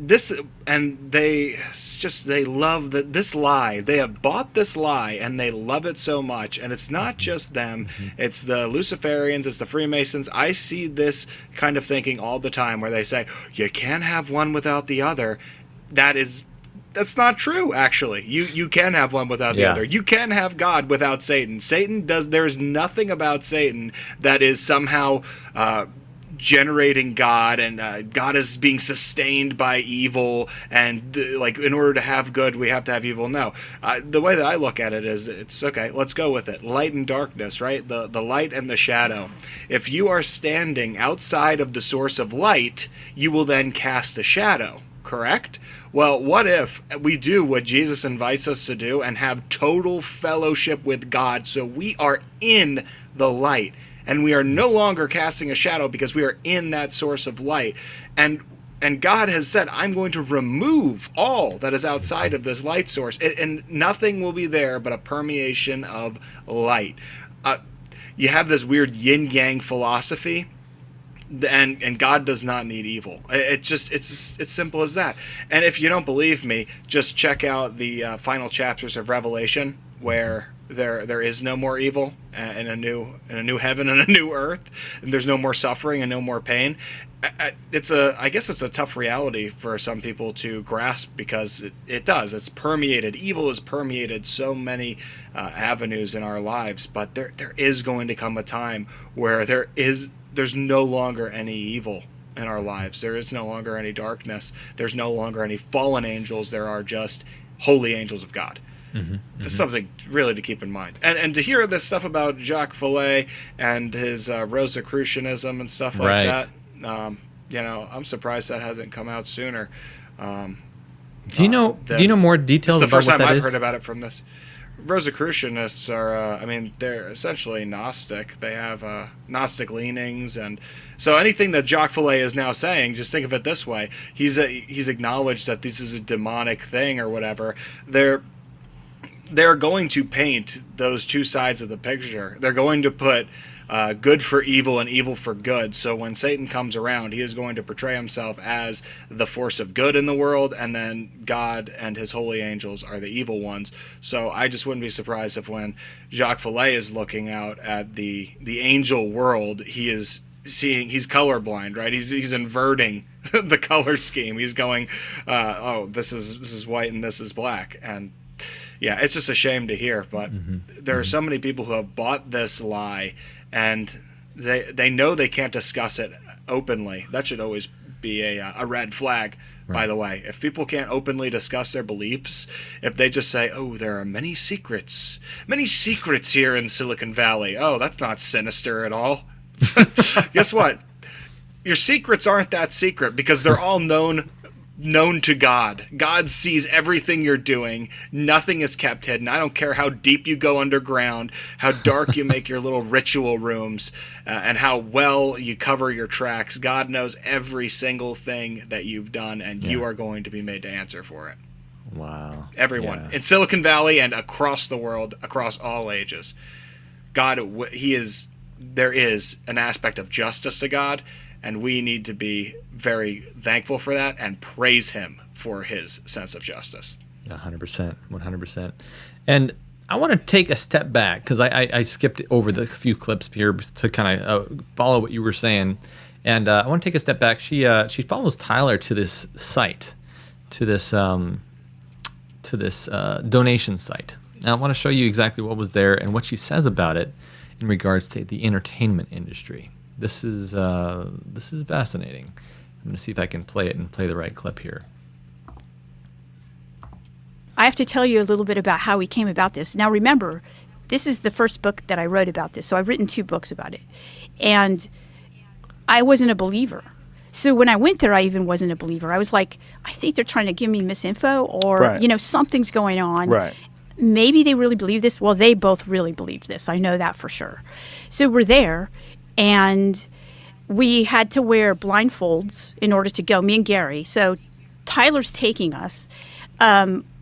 love this lie. They have bought this lie, and they love it so much. And it's not just them. It's the Luciferians. It's the Freemasons. I see this kind of thinking all the time, where they say you can't have one without the other. That's not true, actually. You can have one without the other. You can have God without Satan. There's nothing about Satan that is somehow generating God, and God is being sustained by evil, and like in order to have good we have to have evil. No, the way that I look at it is, it's okay, let's go with it. Light and darkness, right? The light and the shadow. If you are standing outside of the source of light, you will then cast a shadow, correct? Well, what if we do what Jesus invites us to do and have total fellowship with God, so we are in the light, and we are no longer casting a shadow because we are in that source of light. And God has said, I'm going to remove all that is outside of this light source, and nothing will be there but a permeation of light. You have this weird yin-yang philosophy, and God does not need evil. It's simple as that. And if you don't believe me, just check out the final chapters of Revelation, where there is no more evil, in a new heaven and a new earth, and there's no more suffering and no more pain. I guess it's a tough reality for some people to grasp, because it does. It's permeated. Evil has permeated so many avenues in our lives, but there is going to come a time where there's no longer any evil in our lives. There is no longer any darkness. There's no longer any fallen angels. There are just holy angels of God. That's something really to keep in mind. And to hear this stuff about Jacques Vallée and his Rosicrucianism and stuff like that, I'm surprised that hasn't come out sooner. Do you know more details about what that is? It's the first time I've heard about it from this. Rosicrucianists are, they're essentially Gnostic. They have Gnostic leanings, and so anything that Jacques Vallée is now saying, just think of it this way: he's acknowledged that this is a demonic thing or whatever. They're going to paint those two sides of the picture. They're going to put good for evil and evil for good. So when Satan comes around, he is going to portray himself as the force of good in the world, and then God and his holy angels are the evil ones. So I just wouldn't be surprised if when Jacques Vallée is looking out at the angel world, he's colorblind, right? He's inverting the color scheme. He's going, this is white and this is black. And yeah, it's just a shame to hear, but there are so many people who have bought this lie, and they know they can't discuss it openly. That should always be a red flag, by the way. If people can't openly discuss their beliefs, if they just say, oh, there are many secrets here in Silicon Valley. Oh, that's not sinister at all. Guess what? Your secrets aren't that secret, because they're all known to God. God sees everything you're doing. Nothing is kept hidden. I don't care how deep you go underground, how dark you make your little ritual rooms, and how well you cover your tracks. God knows every single thing that you've done, and you are going to be made to answer for it. Wow. Everyone. In Silicon Valley and across the world, across all ages. There is an aspect of justice to God, and we need to be very thankful for that and praise him for his sense of justice. 100%. 100%. And I want to take a step back, because I skipped over the few clips here to kind of follow what you were saying. And I want to take a step back. She follows Tyler to this site, to this donation site. Now I want to show you exactly what was there and what she says about it in regards to the entertainment industry. This is fascinating. I'm going to see if I can play it and play the right clip here. I have to tell you a little bit about how we came about this. Now, remember, this is the first book that I wrote about this. So I've written 2 books about it. And I wasn't a believer. So when I went there, I even wasn't a believer. I was like, I think they're trying to give me misinfo or, Right. Something's going on. Right. Maybe they really believe this. Well, they both really believed this. I know that for sure. So we're there, and we had to wear blindfolds in order to go, me and Gary. So Tyler's taking us.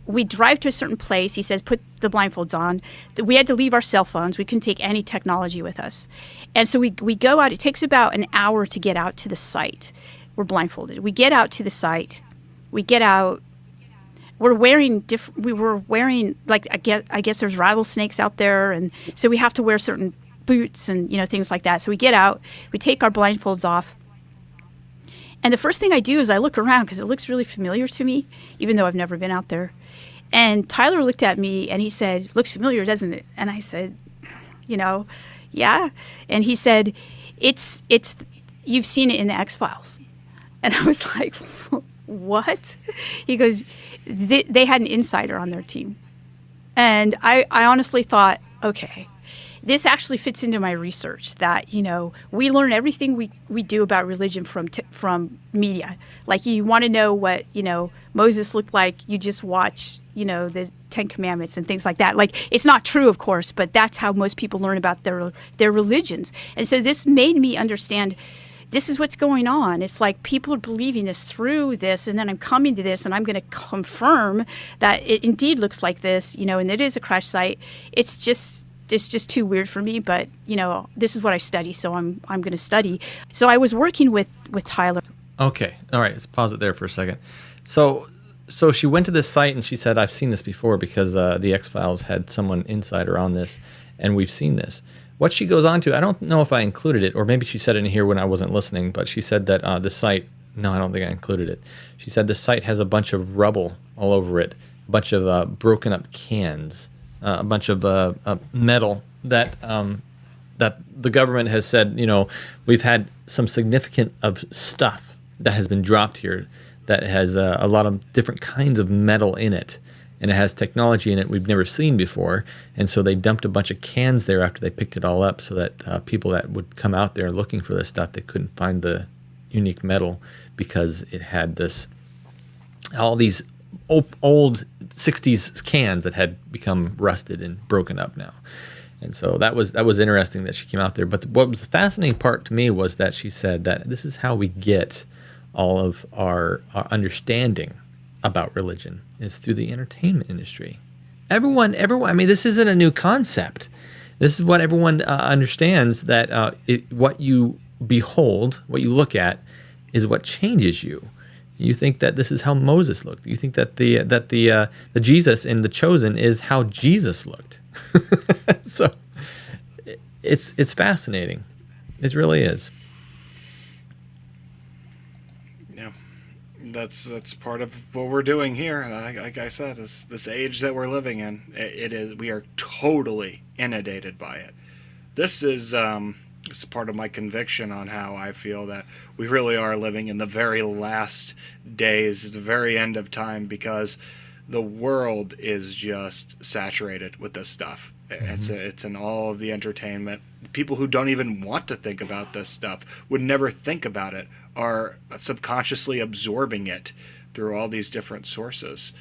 We drive to a certain place. He says, put the blindfolds on. We had to leave our cell phones. We couldn't take any technology with us. And so we go out. It takes about an hour to get out to the site. We're blindfolded. We get out to the site. We get out. We were wearing, like, I guess there's rattlesnakes out there. And so we have to wear certain boots and, things like that. So we get out. We take our blindfolds off. And the first thing I do is I look around because it looks really familiar to me, even though I've never been out there. And Tyler looked at me and he said, looks familiar, doesn't it? And I said, yeah. And he said, it's you've seen it in the X-Files. And I was like, what? He goes, they had an insider on their team. And I honestly thought, okay, this actually fits into my research that, we learn everything we do about religion from media. Like, you want to know what, Moses looked like, you just watch, the 10 Commandments and things like that. Like, it's not true, of course, but that's how most people learn about their religions. And so this made me understand this is what's going on. It's like people are believing this through this, and then I'm coming to this, and I'm going to confirm that it indeed looks like this, and it is a crash site. It's just too weird for me, but this is what I study, so I'm going to study. So I was working with Tyler. Okay, all right, let's pause it there for a second. So she went to this site and she said, I've seen this before because the X-Files had someone insider on this, and we've seen this. What she goes on to, I don't know if I included it, or maybe she said it in here when I wasn't listening, but she said that the site, no, I don't think I included it. She said the site has a bunch of rubble all over it, a bunch of broken up cans, a bunch of metal that the government has said, we've had some significant of stuff that has been dropped here that has a lot of different kinds of metal in it, and it has technology in it we've never seen before. And so they dumped a bunch of cans there after they picked it all up so that people that would come out there looking for this stuff, they couldn't find the unique metal because it had all these old 60s cans that had become rusted and broken up now. And so that was interesting that she came out there. But what was the fascinating part to me was that she said that this is how we get all of our understanding about religion is through the entertainment industry. Everyone, I mean, this isn't a new concept. This is what everyone understands, that what you behold, what you look at, is what changes you. You think that this is how Moses looked. You think that the Jesus in The Chosen is how Jesus looked. So it's fascinating. It really is. Yeah, that's part of what we're doing here. Like I said, is this age that we're living in. It is. We are totally inundated by it. This is it's part of my conviction on how I feel that we really are living in the very last days, the very end of time, because the world is just saturated with this stuff. Mm-hmm. It's in all of the entertainment. People who don't even want to think about this stuff, would never think about it, are subconsciously absorbing it through all these different sources.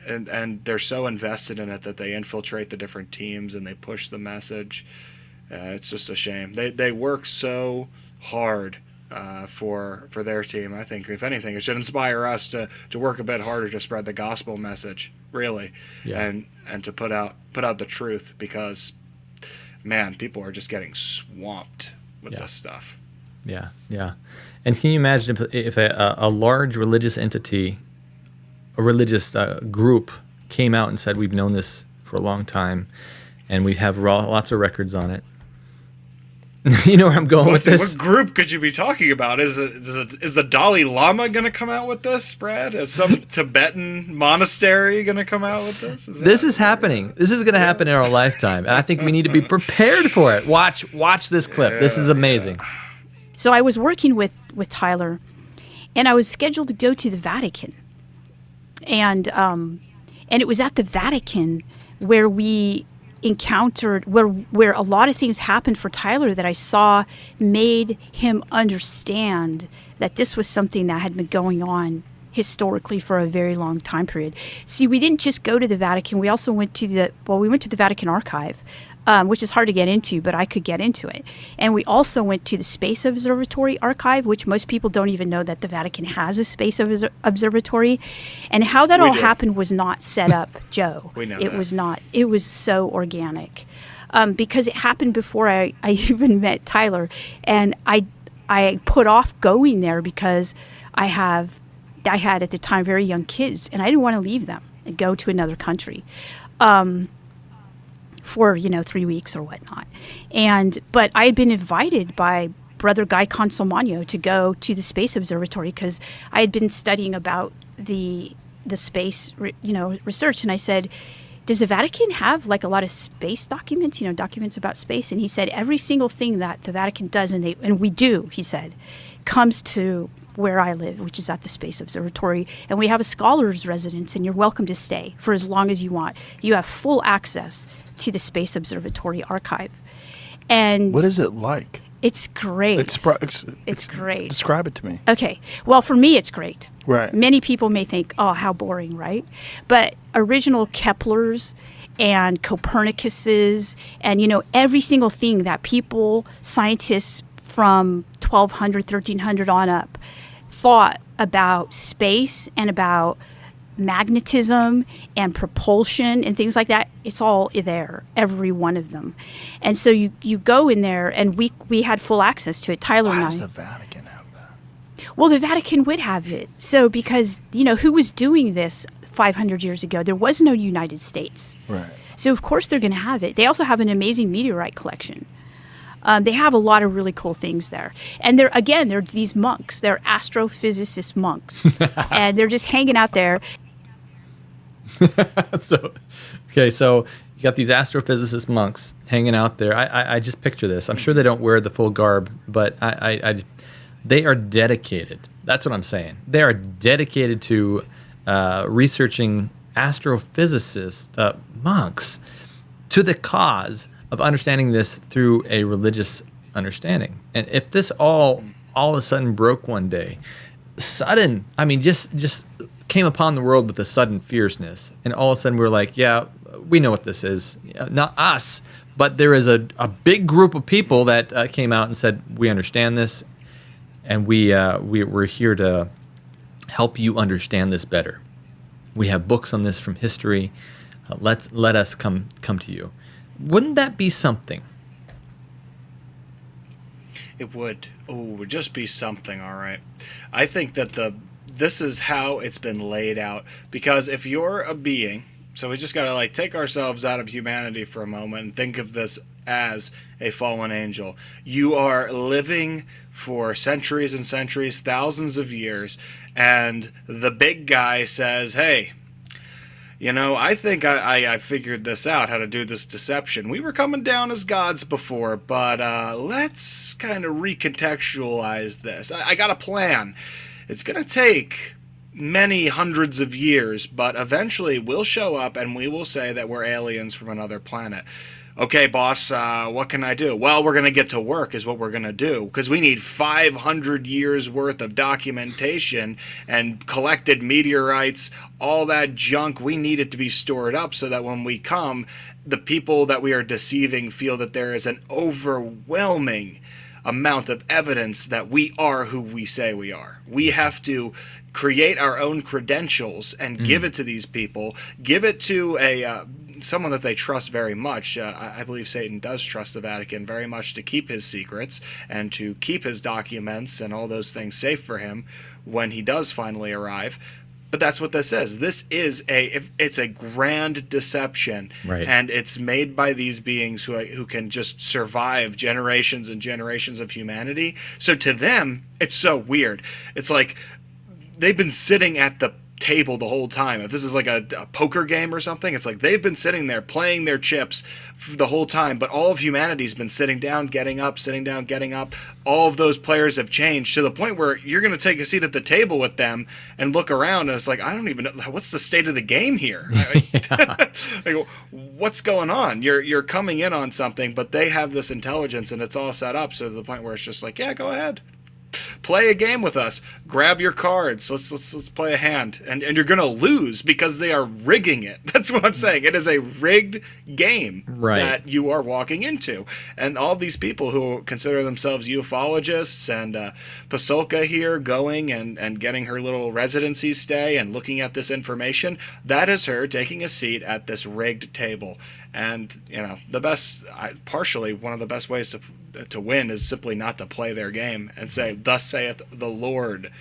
And they're so invested in it that they infiltrate the different teams and they push the message. It's just a shame. They work so hard for their team. I think, if anything, it should inspire us to work a bit harder to spread the gospel message, really, yeah. and to put out the truth, because, man, people are just getting swamped with this stuff. Yeah, yeah. And can you imagine if a large religious entity, a religious group came out and said, we've known this for a long time, and we have lots of records on it, You know where I'm going with this? What group could you be talking about? Is the Dalai Lama going to come out with this, Brad? Is some Tibetan monastery going to come out with this? This is happening. This is going to happen in our lifetime, and I think we need to be prepared for it. Watch this clip. This is amazing. So I was working with Tyler, and I was scheduled to go to the Vatican, and it was at the Vatican where we encountered where a lot of things happened for Tyler that I saw made him understand that this was something that had been going on historically for a very long time period. See, we didn't just go to the Vatican. We also went to the Vatican archive, which is hard to get into, but I could get into it. And we also went to the Space Observatory archive, which most people don't even know that the Vatican has a space observatory. And how that all happened was not set up, Joe. We know it that. was not. It was so organic. Because it happened before I even met Tyler. And I put off going there because I had at the time very young kids, and I didn't want to leave them and go to another country. For 3 weeks or whatnot, but I had been invited by Brother Guy Consolmagno to go to the Space Observatory because I had been studying about the space research, and I said, "Does the Vatican have like a lot of space documents? Documents about space?" And he said, "Every single thing that the Vatican does, and we do," he said, "comes to where I live, which is at the Space Observatory, and we have a scholar's residence, and you're welcome to stay for as long as you want. You have full access to the Space Observatory archive." And What is it like? it's great. It's great. Describe it to me. Okay. Well, for me, it's great. Right. Many people may think, "Oh, how boring," right? But original Keplers and Copernicuses and, every single thing that scientists from 1200, 1300 on up thought about space and about magnetism and propulsion and things like that, it's all there, every one of them. And so you go in there, and we had full access to it. Tyler and I. Why does the Vatican have that? Well, the Vatican would have it. So because, who was doing this 500 years ago? There was no United States. Right. So of course they're going to have it. They also have an amazing meteorite collection. They have a lot of really cool thing there. And they're these monks. They're astrophysicist monks. And they're just hanging out there. So you got these astrophysicist monks hanging out there. I just picture this. I'm sure they don't wear the full garb, but they are dedicated. That's what I'm saying. They are dedicated to researching astrophysicist monks to the cause of understanding this through a religious understanding. And if this all of a sudden broke one day, just came upon the world with a sudden fierceness, and all of a sudden we were like, yeah, we know what this is. Not us, but there is a big group of people that came out and said, we understand this, and we're here to help you understand this better. We have books on this from history. Let us come to you. Wouldn't that be something? It would. Oh, it would just be something, all right. I think that this is how it's been laid out. Because if you're a being, so we just got to take ourselves out of humanity for a moment and think of this as a fallen angel. You are living for centuries and centuries, thousands of years, and the big guy says, hey, I think I figured this out, how to do this deception. We were coming down as gods before, but let's kind of recontextualize this. I got a plan. It's going to take many hundreds of years, but eventually we'll show up and we will say that we're aliens from another planet. Okay, boss, what can I do? Well, we're going to get to work is what we're going to do, because we need 500 years worth of documentation and collected meteorites, all that junk. We need it to be stored up so that when we come, the people that we are deceiving feel that there is an overwhelming amount of evidence that we are who we say we are. We have to create our own credentials and give it to these people, give it to someone that they trust very much. I believe Satan does trust the Vatican very much to keep his secrets and to keep his documents and all those things safe for him when he does finally arrive. But that's what this is. This is it's a grand deception, Right. and it's made by these beings who can just survive generations and generations of humanity. So to them, it's so weird. It's like they've been sitting at the table the whole time. If this is like a poker game or something, it's like they've been sitting there playing their chips the whole time, but all of humanity's been sitting down, getting up, sitting down, getting up. All of those players have changed to the point where you're going to take a seat at the table with them and look around, and it's like, I don't even know what's the state of the game here. Like, what's going on? You're coming in on something, but they have this intelligence, and it's all set up so to the point where it's just like, yeah, go ahead. Play a game with us. Grab your cards. Let's play a hand. And you're going to lose because they are rigging it. That's what I'm saying. It is a rigged game that you are walking into. And all these people who consider themselves ufologists, and Pasulka here going and getting her little residency stay and looking at this information, that is her taking a seat at this rigged table. And, partially one of the best ways to win is simply not to play their game and say, thus saith the Lord.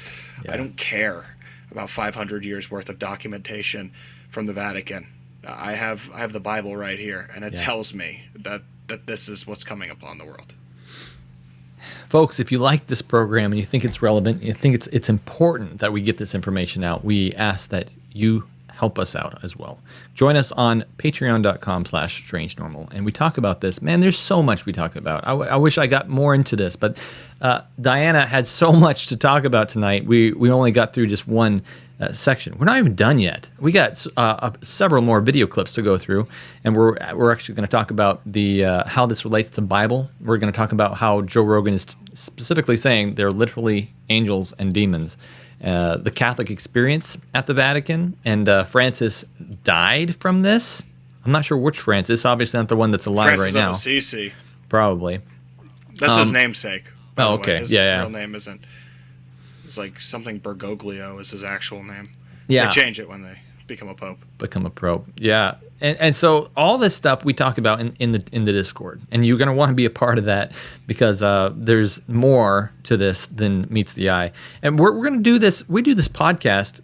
Yeah. I don't care about 500 years worth of documentation from the Vatican. I have the Bible right here, and it tells me that this is what's coming upon the world. Folks, if you like this program and you think it's relevant, you think it's important that we get this information out, we ask that you help us out as well. Join us on patreon.com/strangenormal. And we talk about this. Man, there's so much we talk about. I wish I got more into this, but Diana had so much to talk about tonight. We only got through just one section. We're not even done yet. We got several more video clips to go through, and we're actually going to talk about the how this relates to Bible. We're going to talk about how Joe Rogan is specifically saying they're literally angels and demons. The Catholic experience at the Vatican, and Francis died from this. I'm not sure which Francis. Obviously not the one that's alive right now. Francis of Assisi. Probably. That's his namesake. Oh, okay. His real name isn't. It's like something Bergoglio is his actual name. Yeah. They change it when they become a pope. Yeah. And so all this stuff we talk about in the Discord, and you're going to want to be a part of that because there's more to this than meets the eye. And we're going to do this. We do this podcast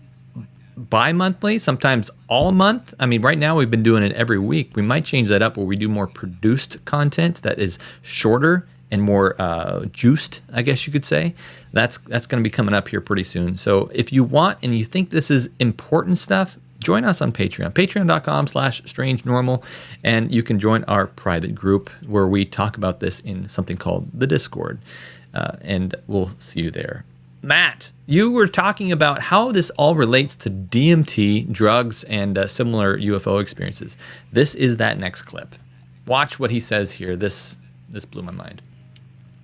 bi-monthly, sometimes all month. I mean, right now we've been doing it every week. We might change that up where we do more produced content that is shorter and more juiced, I guess you could say. That's going to be coming up here pretty soon. So if you want and you think this is important stuff, join us on Patreon, patreon.com/strangenormal, and you can join our private group where we talk about this in something called the Discord, and we'll see you there. Matt, you were talking about how this all relates to DMT, drugs, and similar UFO experiences. This is that next clip. Watch what he says here. This blew my mind.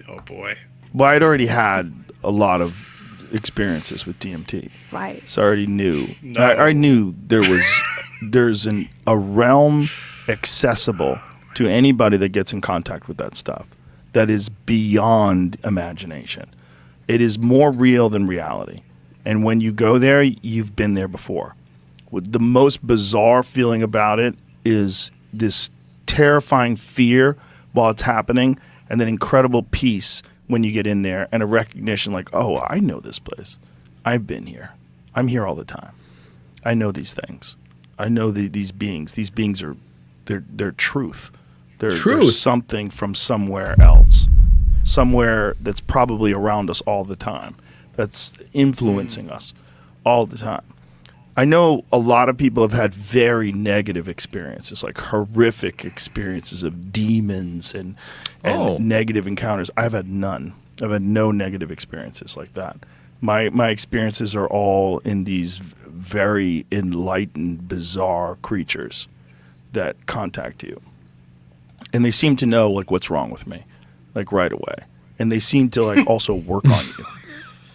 Oh, boy. Well, I'd already had a lot of experiences with DMT. Right. So I already knew. No. I knew there's a realm accessible to anybody that gets in contact with that stuff that is beyond imagination. It is more real than reality. And when you go there, you've been there before. The most bizarre feeling about it is this terrifying fear while it's happening, and then incredible peace when you get in there, and a recognition like, oh, I know this place. I've been here. I'm here all the time. I know these things. I know these beings. These beings are, they're truth. They're something from somewhere else, somewhere that's probably around us all the time, that's influencing us all the time. I know a lot of people have had very negative experiences, like horrific experiences of demons and negative encounters. I've had none. I've had no negative experiences like that. My experiences are all in these very enlightened, bizarre creatures that contact you. And they seem to know like what's wrong with me, like right away. And they seem to like also work on you.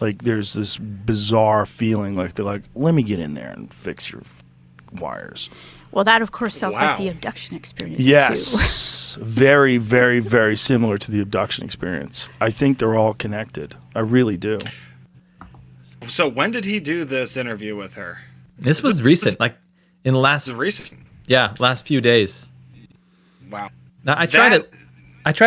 Like there's this bizarre feeling like they're like, let me get in there and fix your wires. Well, that of course sounds like the abduction experience yes. too. Very, very, very similar to the abduction experience. I think they're all connected. I really do. So when did he do this interview with her? This was recent, like in the last last few days. Wow. Now I try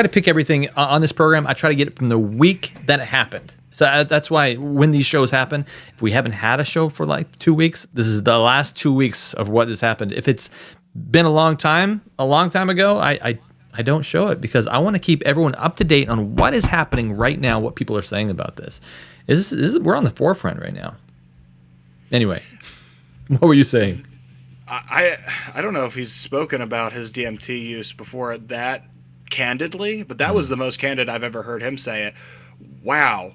to pick everything on this program. I try to get it from the week that it happened. So that's why when these shows happen, if we haven't had a show for like 2 weeks, this is the last 2 weeks of what has happened. If it's been a long time ago, I don't show it because I want to keep everyone up to date on what is happening right now, what people are saying about this. We're on the forefront right now. Anyway, what were you saying? I don't know if he's spoken about his DMT use before that candidly, but that was the most candid I've ever heard him say it. Wow.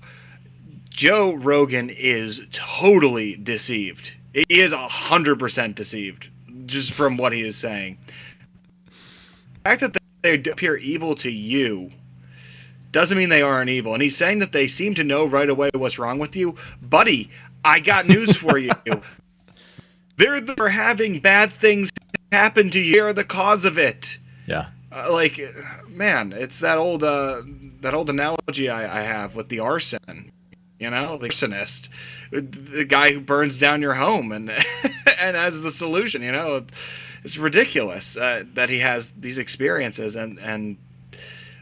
Joe Rogan is totally deceived. He is 100% deceived just from what he is saying. The fact that they appear evil to you doesn't mean they aren't evil. And he's saying that they seem to know right away what's wrong with you. Buddy, I got news for you. They're for having bad things happen to you. They're the cause of it. Yeah. Man, it's that old analogy I have with the arson. You know, the arsonist, the guy who burns down your home and and as the solution. You know, it's ridiculous that he has these experiences and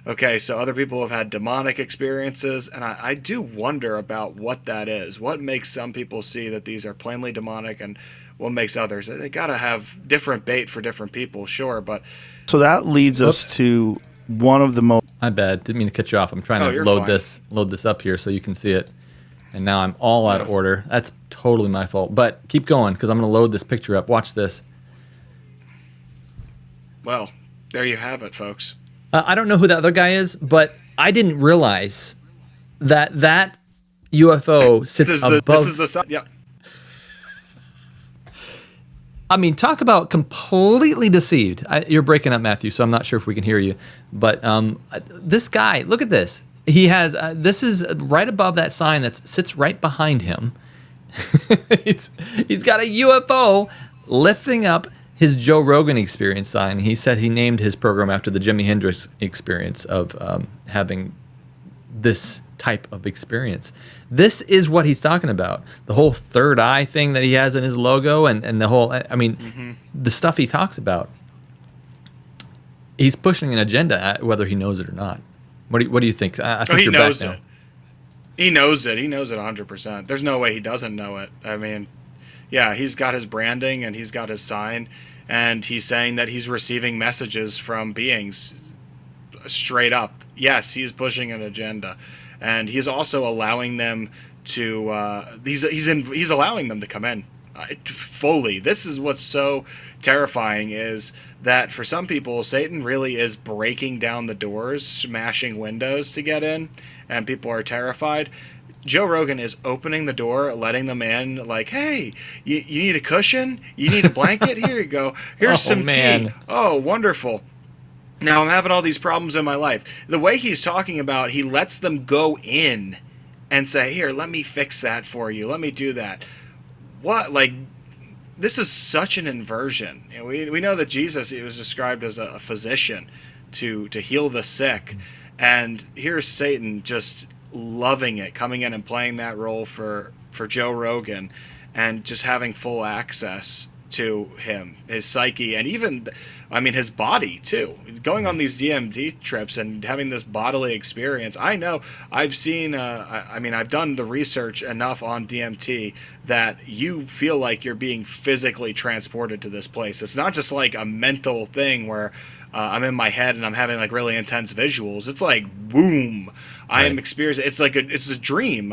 okay, so other people have had demonic experiences, and I do wonder about what that is. What makes some people see that these are plainly demonic, and what makes others? They got to have different bait for different people, sure, but So that leads us to one of the most. My bad. Didn't mean to cut you off. I'm trying to load this up here so you can see it. And now I'm all out of order. That's totally my fault. But keep going because I'm going to load this picture up. Watch this. Well, there you have it, folks. I don't know who that other guy is, but I didn't realize that UFO sits above. This is the sun. Yeah. I mean, talk about completely deceived. You're breaking up, Matthew, so I'm not sure if we can hear you. But this guy, look at this. He has this is right above that sign that sits right behind him. he's got a UFO lifting up his Joe Rogan experience sign. He said he named his program after the Jimi Hendrix experience of having this type of experience. This is what he's talking about. The whole third eye thing that he has in his logo and the whole, I mean, the stuff he talks about. He's pushing an agenda, whether he knows it or not. What do you think? I think you're back now. He knows it. He knows it 100%. There's no way he doesn't know it. I mean, yeah, he's got his branding and he's got his sign, and he's saying that he's receiving messages from beings straight up. Yes, he's pushing an agenda, and he's also allowing them to. He's allowing them to come in fully. This is what's so terrifying is that for some people, Satan really is breaking down the doors, smashing windows to get in, and people are terrified. Joe Rogan is opening the door, letting them in, like, hey, you need a cushion? You need a blanket? Here you go. Here's some tea. Oh, wonderful. Now I'm having all these problems in my life. The way he's talking about, he lets them go in and say, here, let me fix that for you. Let me do that. What? Like, this is such an inversion. You know, we know that Jesus, he was described as a physician to heal the sick. And here's Satan just loving it, coming in and playing that role for Joe Rogan and just having full access to him, his psyche, and even, I mean, his body too. Going on these DMT trips and having this bodily experience. I know I've seen, I've done the research enough on DMT that you feel like you're being physically transported to this place. It's not just like a mental thing where I'm in my head and I'm having like really intense visuals. It's like, boom, I am experiencing. It's like it's a dream.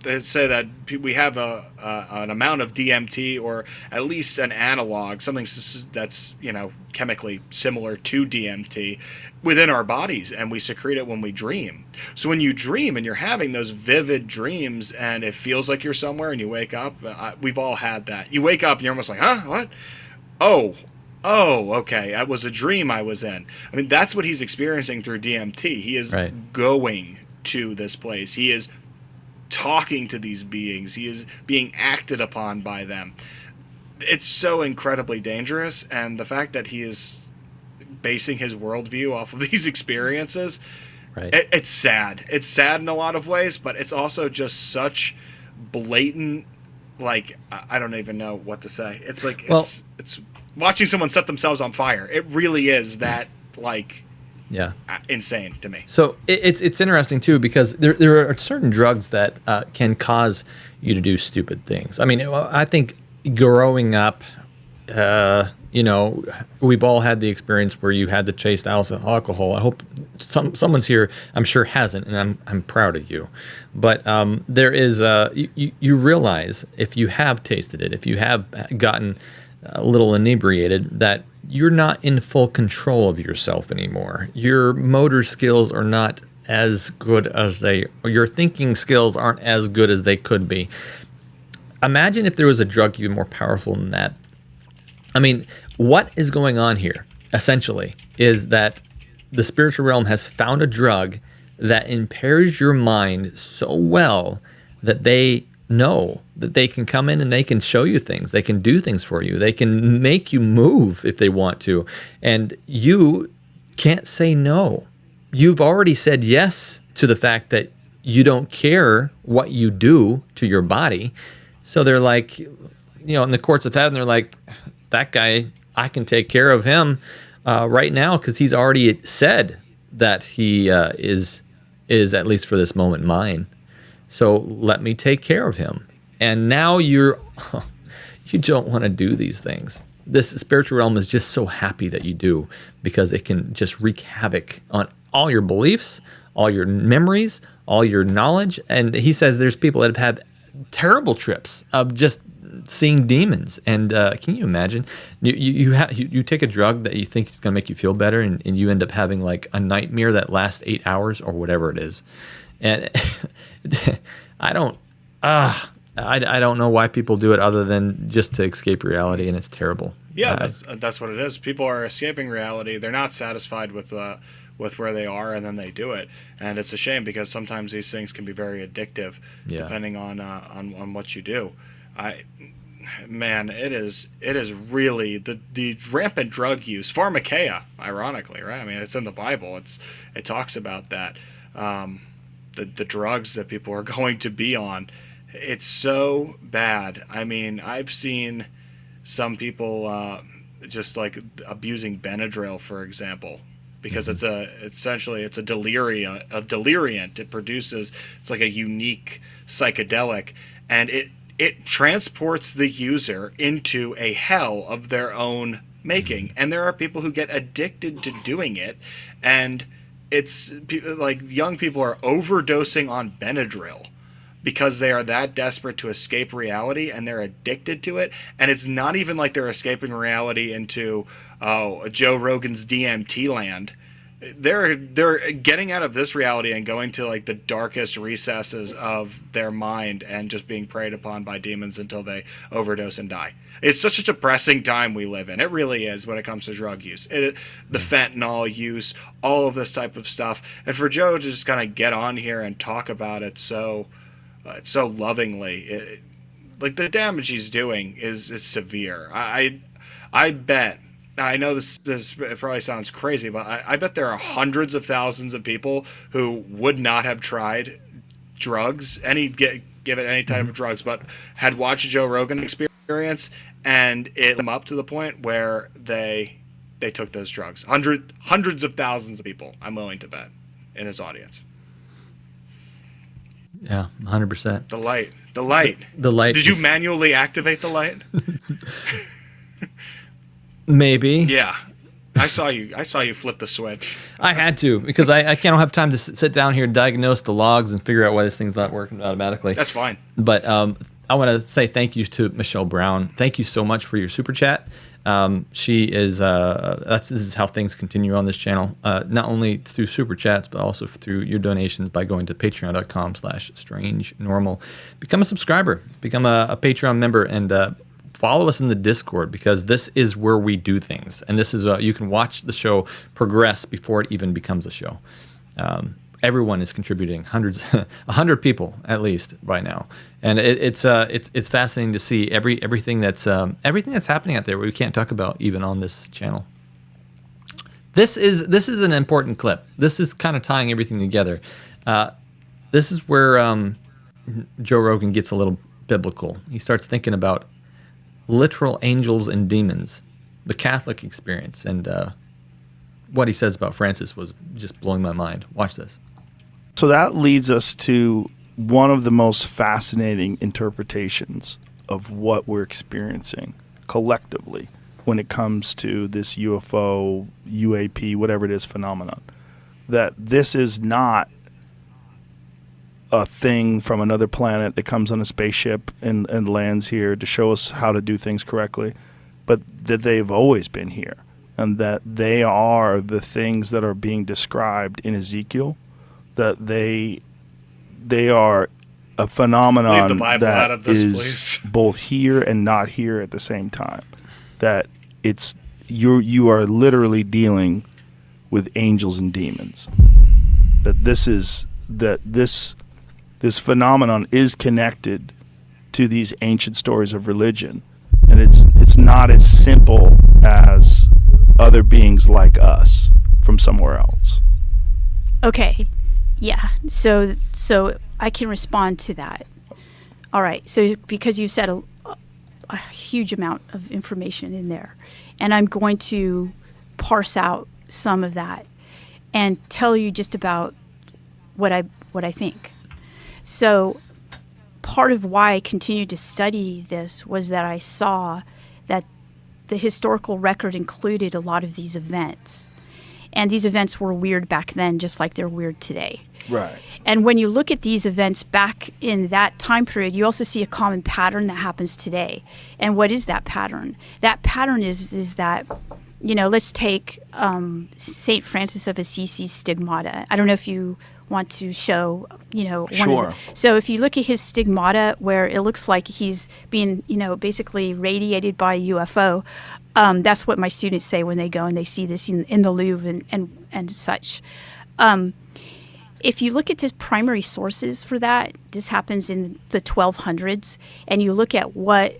They say that we have an amount of DMT, or at least an analog, something that's chemically similar to DMT, within our bodies, and we secrete it when we dream. So when you dream and you're having those vivid dreams, and it feels like you're somewhere, and you wake up, we've all had that. You wake up and you're almost like, huh, what? Oh, okay, that was a dream I was in. I mean, that's what he's experiencing through DMT. He is going to this place. He is talking to these beings. He is being acted upon by them. It's so incredibly dangerous, and the fact that he is basing his worldview off of these experiences, it's sad. It's sad in a lot of ways, but it's also just such blatant, like, I don't even know what to say. It's like, it's watching someone set themselves on fire. It really is that, like, Yeah. insane to me. So it's interesting too, because there are certain drugs that can cause you to do stupid things. I mean, I think growing up, we've all had the experience where you had to chase alcohol. I hope someone's here, I'm sure, hasn't, and I'm proud of you. But there is you realize, if you have tasted it, if you have gotten a little inebriated, that you're not in full control of yourself anymore. Your motor skills are not as good as your thinking skills aren't as good as they could be. Imagine if there was a drug even more powerful than that. I mean, what is going on here, essentially, is that the spiritual realm has found a drug that impairs your mind so well that they know that they can come in and they can show you things. They can do things for you. They can make you move if they want to. And you can't say no. You've already said yes to the fact that you don't care what you do to your body. So they're like, in the courts of heaven, they're like, that guy, I can take care of him right now, because he's already said that he is at least for this moment mine. So let me take care of him. And now you don't want to do these things. This spiritual realm is just so happy that you do, because it can just wreak havoc on all your beliefs, all your memories, all your knowledge. And he says there's people that have had terrible trips of just seeing demons. And can you imagine? You take a drug that you think is going to make you feel better, and you end up having like a nightmare that lasts 8 hours or whatever it is. And I don't know why people do it other than just to escape reality, and it's terrible. Yeah, that's what it is. People are escaping reality. They're not satisfied with where they are, and then they do it. And it's a shame, because sometimes these things can be very addictive, depending on what you do. It is really the rampant drug use, pharmakeia, ironically, right? I mean, it's in the Bible. It talks about that. The drugs that people are going to be on, it's so bad. I mean, I've seen some people just like abusing Benadryl, for example, because it's essentially a deliriant. It produces, it's like a unique psychedelic, and it transports the user into a hell of their own making. And there are people who get addicted to doing it, and it's like young people are overdosing on Benadryl because they are that desperate to escape reality, and they're addicted to it. And it's not even like they're escaping reality into Joe Rogan's DMT land. They're getting out of this reality and going to like the darkest recesses of their mind and just being preyed upon by demons until they overdose and die. It's such a depressing time we live in. It really is when it comes to drug use. The fentanyl use, all of this type of stuff. And for Joe to just kind of get on here and talk about it so lovingly, like the damage he's doing is severe. I bet. Now, I know this probably sounds crazy, but I bet there are hundreds of thousands of people who would not have tried drugs, give it any type of drugs, but had watched Joe Rogan experience, and it them up to the point where they took those drugs. Hundreds of thousands of people, I'm willing to bet, in his audience. Yeah, 100%. The light. The light. Did you manually activate the light? Maybe. Yeah. I saw you flip the switch. I had to, because I can't have time to sit down here and diagnose the logs and figure out why this thing's not working automatically. That's fine. But I want to say thank you to Michelle Brown. Thank you so much for your super chat. She is this is how things continue on this channel, not only through super chats, but also through your donations by going to patreon.com/strangenormal. Become a subscriber, become a Patreon member, and follow us in the Discord, because this is where we do things. And this is you can watch the show progress before it even becomes a show. Everyone is contributing, 100 people at least by now, and it's fascinating to see everything that's happening out there we can't talk about even on this channel. This is an important clip. This is kind of tying everything together. This is where Joe Rogan gets a little biblical. He starts thinking about literal angels and demons, the Catholic experience, and what he says about Francis was just blowing my mind. Watch this. So that leads us to one of the most fascinating interpretations of what we're experiencing collectively when it comes to this UFO, UAP, whatever it is, phenomenon. That this is not a thing from another planet that comes on a spaceship and lands here to show us how to do things correctly, but that they've always been here, and that they are the things that are being described in Ezekiel, that they are a phenomenon Leave the Bible out of that this, is please. both here and not here at the same time. That it's you are literally dealing with angels and demons. That this phenomenon is connected to these ancient stories of religion, and it's not as simple as other beings like us from somewhere else. Okay. Yeah. So I can respond to that. All right. So because you said a huge amount of information in there, and I'm going to parse out some of that and tell you just about what I think. So part of why I continued to study this was that I saw that the historical record included a lot of these events. And these events were weird back then, just like they're weird today. Right. And when you look at these events back in that time period, you also see a common pattern that happens today. And what is that pattern? That pattern is that, let's take St. Francis of Assisi's stigmata. I don't know if you want to show, Sure. So if you look at his stigmata, where it looks like he's being, basically radiated by a UFO, that's what my students say when they go and they see this in the Louvre and such. If you look at the primary sources for that, this happens in the 1200s, and you look at what,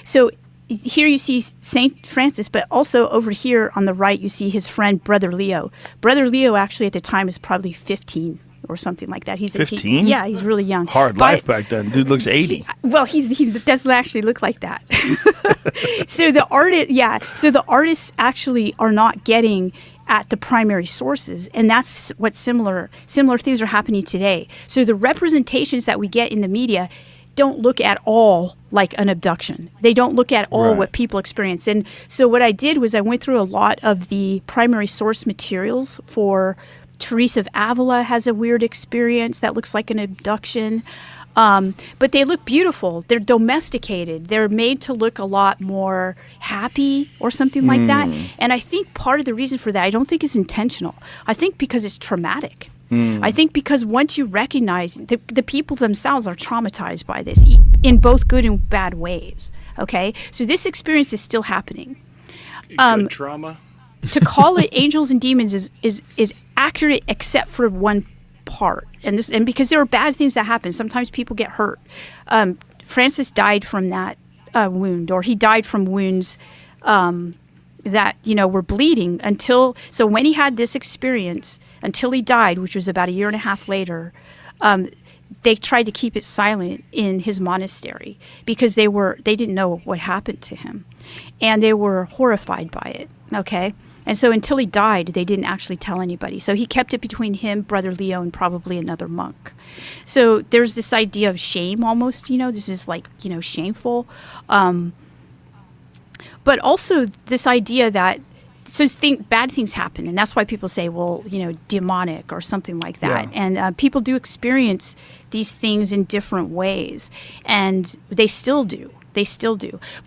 so here you see St. Francis, but also over here on the right, you see his friend, Brother Leo. Brother Leo actually at the time is probably 15 or something like that. He's 15? Yeah, he's really young. Hard life back then. Dude looks 80. Well, he doesn't actually look like that. So the artists actually are not getting at the primary sources, and that's what similar things are happening today. So the representations that we get in the media don't look at all like an abduction. They don't look at all what people experience. And so what I did was I went through a lot of the primary source materials for Teresa of Avila has a weird experience that looks like an abduction. But they look beautiful. They're domesticated. They're made to look a lot more happy or something like that. And I think part of the reason for that, I don't think is intentional. I think because it's traumatic. I think because once you recognize the people themselves are traumatized by this in both good and bad ways. Okay, so this experience is still happening. Good trauma. To call it angels and demons is accurate except for one part, and because there are bad things that happen. Sometimes people get hurt. Francis died from that wound, or he died from wounds that were bleeding so when he had this experience until he died, which was about a year and a half later, they tried to keep it silent in his monastery because they didn't know what happened to him, and they were horrified by it. Okay. And so until he died, they didn't actually tell anybody. So he kept it between him, Brother Leo, and probably another monk. So there's this idea of shame almost, this is like, shameful. But also this idea that, bad things happen. And that's why people say, well, demonic or something like that. Yeah. And people do experience these things in different ways. And they still do.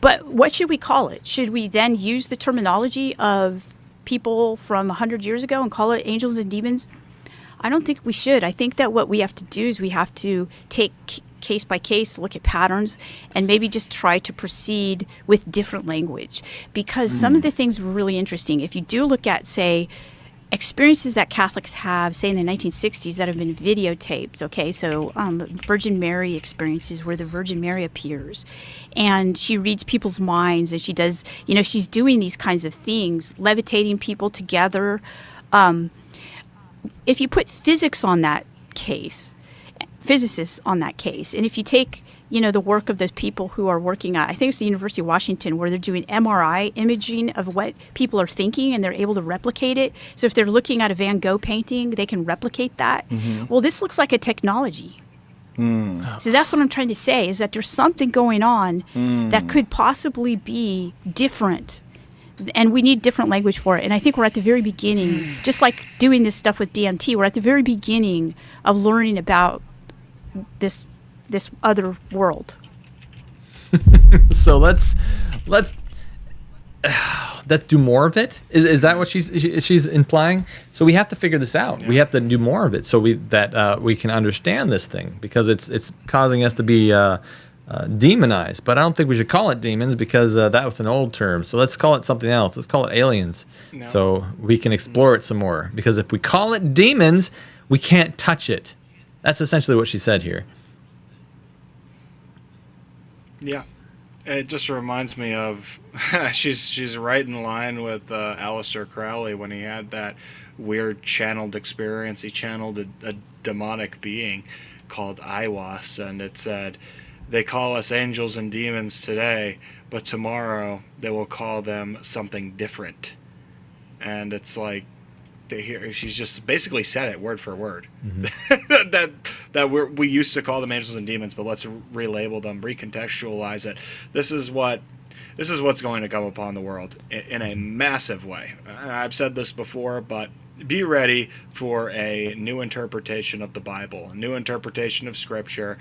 But what should we call it? Should we then use the terminology of people from 100 years ago and call it angels and demons? I don't think we should. I think that what we have to do is we have to take case by case, look at patterns, and maybe just try to proceed with different language. Because some of the things were really interesting. If you do look at, say, experiences that Catholics have, say in the 1960s, that have been videotaped, okay, so Virgin Mary experiences where the Virgin Mary appears and she reads people's minds, and she does, she's doing these kinds of things, levitating people together. If you put physics on that case, physicists on that case. And if you take, the work of the people who are working at, I think it's the University of Washington, where they're doing MRI imaging of what people are thinking, and they're able to replicate it. So if they're looking at a Van Gogh painting, they can replicate that. Well, this looks like a technology. So that's what I'm trying to say, is that there's something going on that could possibly be different. And we need different language for it. And I think we're at the very beginning, just like doing this stuff with DMT, we're at the very beginning of learning about this other world. So let's do more of it. Is that what she's implying? So we have to figure this out. Yeah. We have to do more of it so we can understand this thing, because it's causing us to be demonized. But I don't think we should call it demons, because that was an old term. So let's call it something else. Let's call it aliens, so we can explore it some more. Because if we call it demons, we can't touch it. That's essentially what she said here. Yeah. It just reminds me of she's right in line with Aleister Crowley when he had that weird channeled experience. He channeled a demonic being called Aiwas, and it said, "They call us angels and demons today, but tomorrow they will call them something different." And it's like, she's just basically said it word for word. that we used to call them angels and demons, but let's relabel them, recontextualize it. This is what's going to come upon the world in a massive way. I've said this before, but be ready for a new interpretation of the Bible, a new interpretation of Scripture.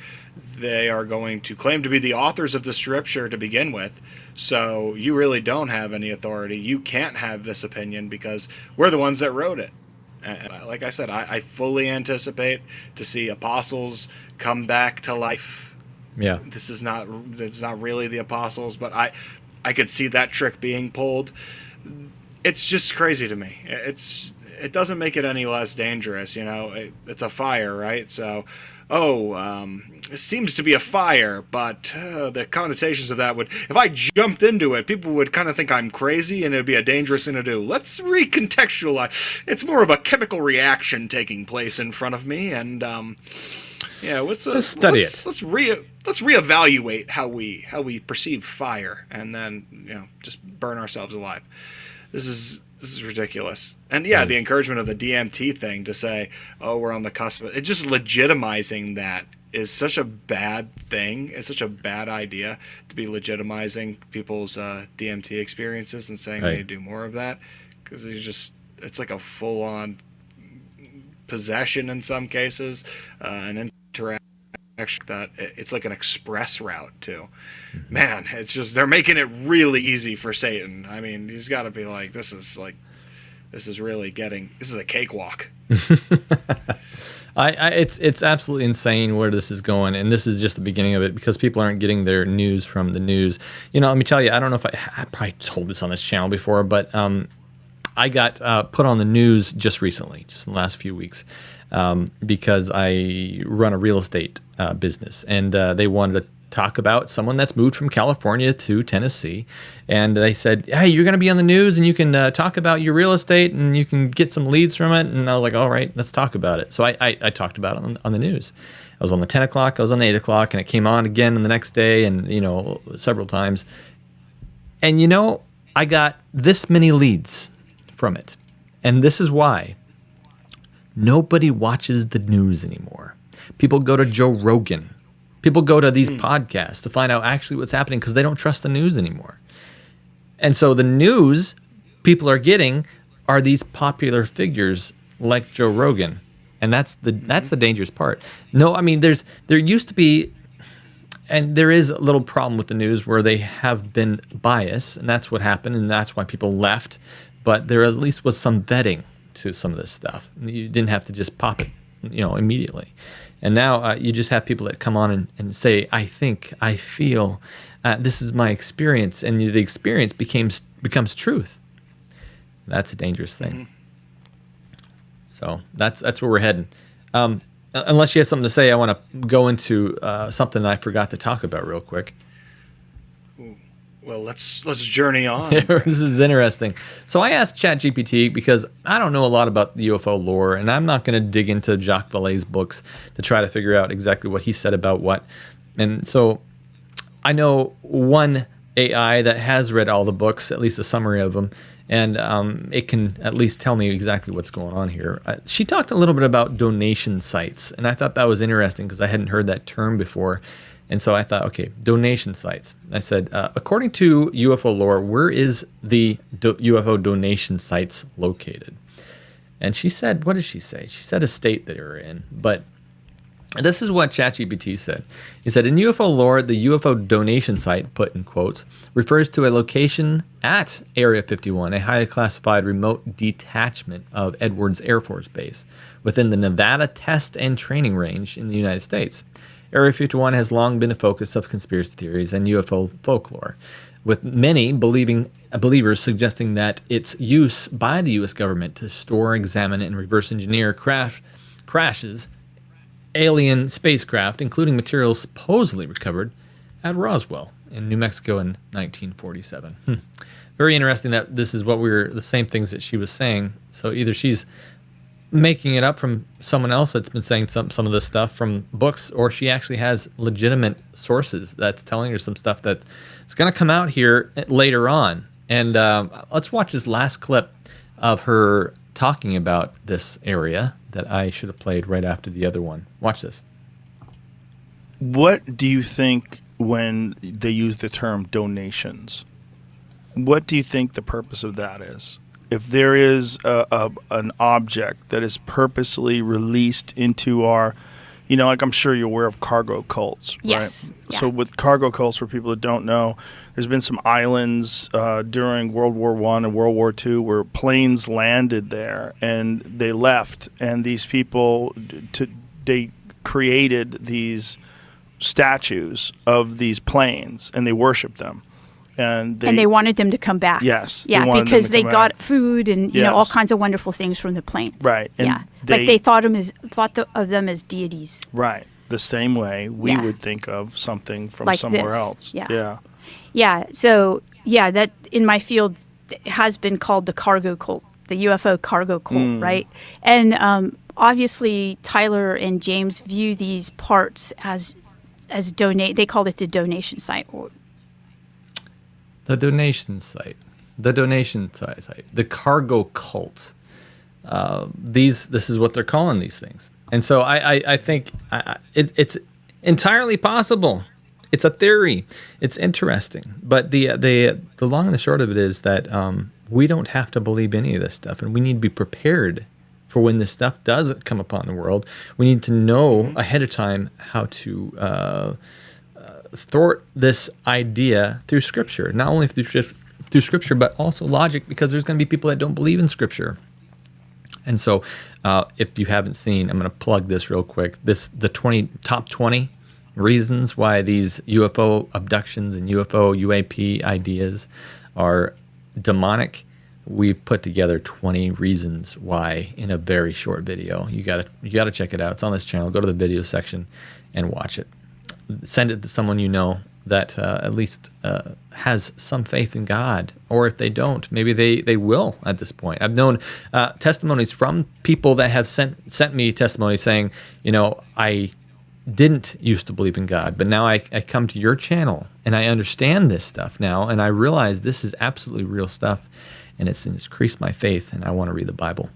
They are going to claim to be the authors of the Scripture to begin with, so you really don't have any authority. You can't have this opinion because we're the ones that wrote it. And like I said, I fully anticipate to see apostles come back to life. Yeah, it's not really the apostles, but I could see that trick being pulled. It's just crazy to me. It doesn't make it any less dangerous, It's a fire, right? So, it seems to be a fire, but the connotations of that would, if I jumped into it, people would kind of think I'm crazy, and it'd be a dangerous thing to do. Let's recontextualize. It's more of a chemical reaction taking place in front of me, and let's study it. Let's reevaluate how we perceive fire, and then just burn ourselves alive. This is ridiculous. And the encouragement of the DMT thing to say, oh, we're on the cusp of it. It's just legitimizing that is such a bad thing. It's such a bad idea to be legitimizing people's DMT experiences and saying they need to do more of that, because it's like a full-on possession in some cases, an interaction that it's like an express route too. Man, it's just, they're making it really easy for Satan. I mean, he's got to be like, this is a cakewalk. It's absolutely insane where this is going, and this is just the beginning of it, because people aren't getting their news from the news. Let me tell you, I don't know if I probably told this on this channel before, but I got put on the news just recently, just in the last few weeks, because I run a real estate business, and they wanted to talk about someone that's moved from California to Tennessee, and they said, hey, you're going to be on the news, and you can talk about your real estate, and you can get some leads from it. And I was like, all right, let's talk about it. So I talked about it on the news. I was on the 10 o'clock, I was on the 8 o'clock, and it came on again the next day, and several times. And I got this many leads from it. And this is why nobody watches the news anymore. People go to Joe Rogan. People go to these podcasts to find out actually what's happening, because they don't trust the news anymore. And so the news people are getting are these popular figures like Joe Rogan. And that's the dangerous part. No, I mean, there used to be, and there is a little problem with the news where they have been biased, and that's what happened, and that's why people left. But there at least was some vetting to some of this stuff. You didn't have to just pop it, immediately. And now you just have people that come on and say, I think, I feel, this is my experience, and the experience becomes truth. That's a dangerous thing. Mm-hmm. So that's where we're heading. Unless you have something to say, I want to go into something that I forgot to talk about real quick. Well, let's journey on. This is interesting. So I asked ChatGPT because I don't know a lot about the UFO lore, and I'm not going to dig into Jacques Vallée's books to try to figure out exactly what he said about what. And so I know one AI that has read all the books, at least a summary of them, and it can at least tell me exactly what's going on here. She talked a little bit about donation sites, and I thought that was interesting because I hadn't heard that term before. And so I thought, okay, donation sites. I said, according to UFO lore, where is the UFO donation sites located? And she said, what did she say? She said a state that they're in. But this is what ChatGPT said. He said, in UFO lore, the UFO donation site, put in quotes, refers to a location at Area 51, a highly classified remote detachment of Edwards Air Force Base within the Nevada Test and Training Range in the United States. Area 51 has long been a focus of conspiracy theories and UFO folklore, with many believers suggesting that its use by the U.S. government to store, examine, and reverse engineer crashes, alien spacecraft, including materials supposedly recovered at Roswell in New Mexico in 1947. Very interesting that this is the same things that she was saying. So either she's making it up from someone else that's been saying some of this stuff from books, or she actually has legitimate sources that's telling her some stuff that's going to come out here later on. And let's watch this last clip of her talking about this area that I should have played right after the other one. Watch this. What do you think when they use the term donations? What do you think the purpose of that is? If there is an object that is purposely released into our, like I'm sure you're aware of cargo cults, Yes. right? Yeah. So with cargo cults, for people that don't know, there's been some islands during World War I and World War II where planes landed there and they left, and these people, they created these statues of these planes and they worshiped them. And they wanted them to come back. Yes. Yeah, because they got food and all kinds of wonderful things from the planes. Right. And they thought of them as deities. Right. The same way we would think of something from like somewhere this. else. Yeah. Yeah. So that in my field has been called the cargo cult, the UFO cargo cult, right? And obviously Tyler and James view these parts as donate. They called it the donation site. The donation site, the cargo cult. This is what they're calling these things, and so I think it's entirely possible. It's a theory. It's interesting, but the long and the short of it is that we don't have to believe any of this stuff, and we need to be prepared for when this stuff does come upon the world. We need to know ahead of time how to thwart this idea through Scripture, not only through Scripture, but also logic, because there's going to be people that don't believe in Scripture. And so if you haven't seen, I'm going to plug this real quick, the top 20 reasons why these UFO abductions and UAP ideas are demonic. We put together 20 reasons why in a very short video. You got to check it out. It's on this channel. Go to the video section and watch it. Send it to someone you know that at least has some faith in God, or if they don't, maybe they will at this point. I've known testimonies from people that have sent me testimonies saying, I didn't used to believe in God, but now I come to your channel and I understand this stuff now, and I realize this is absolutely real stuff, and it's increased my faith, and I want to read the Bible.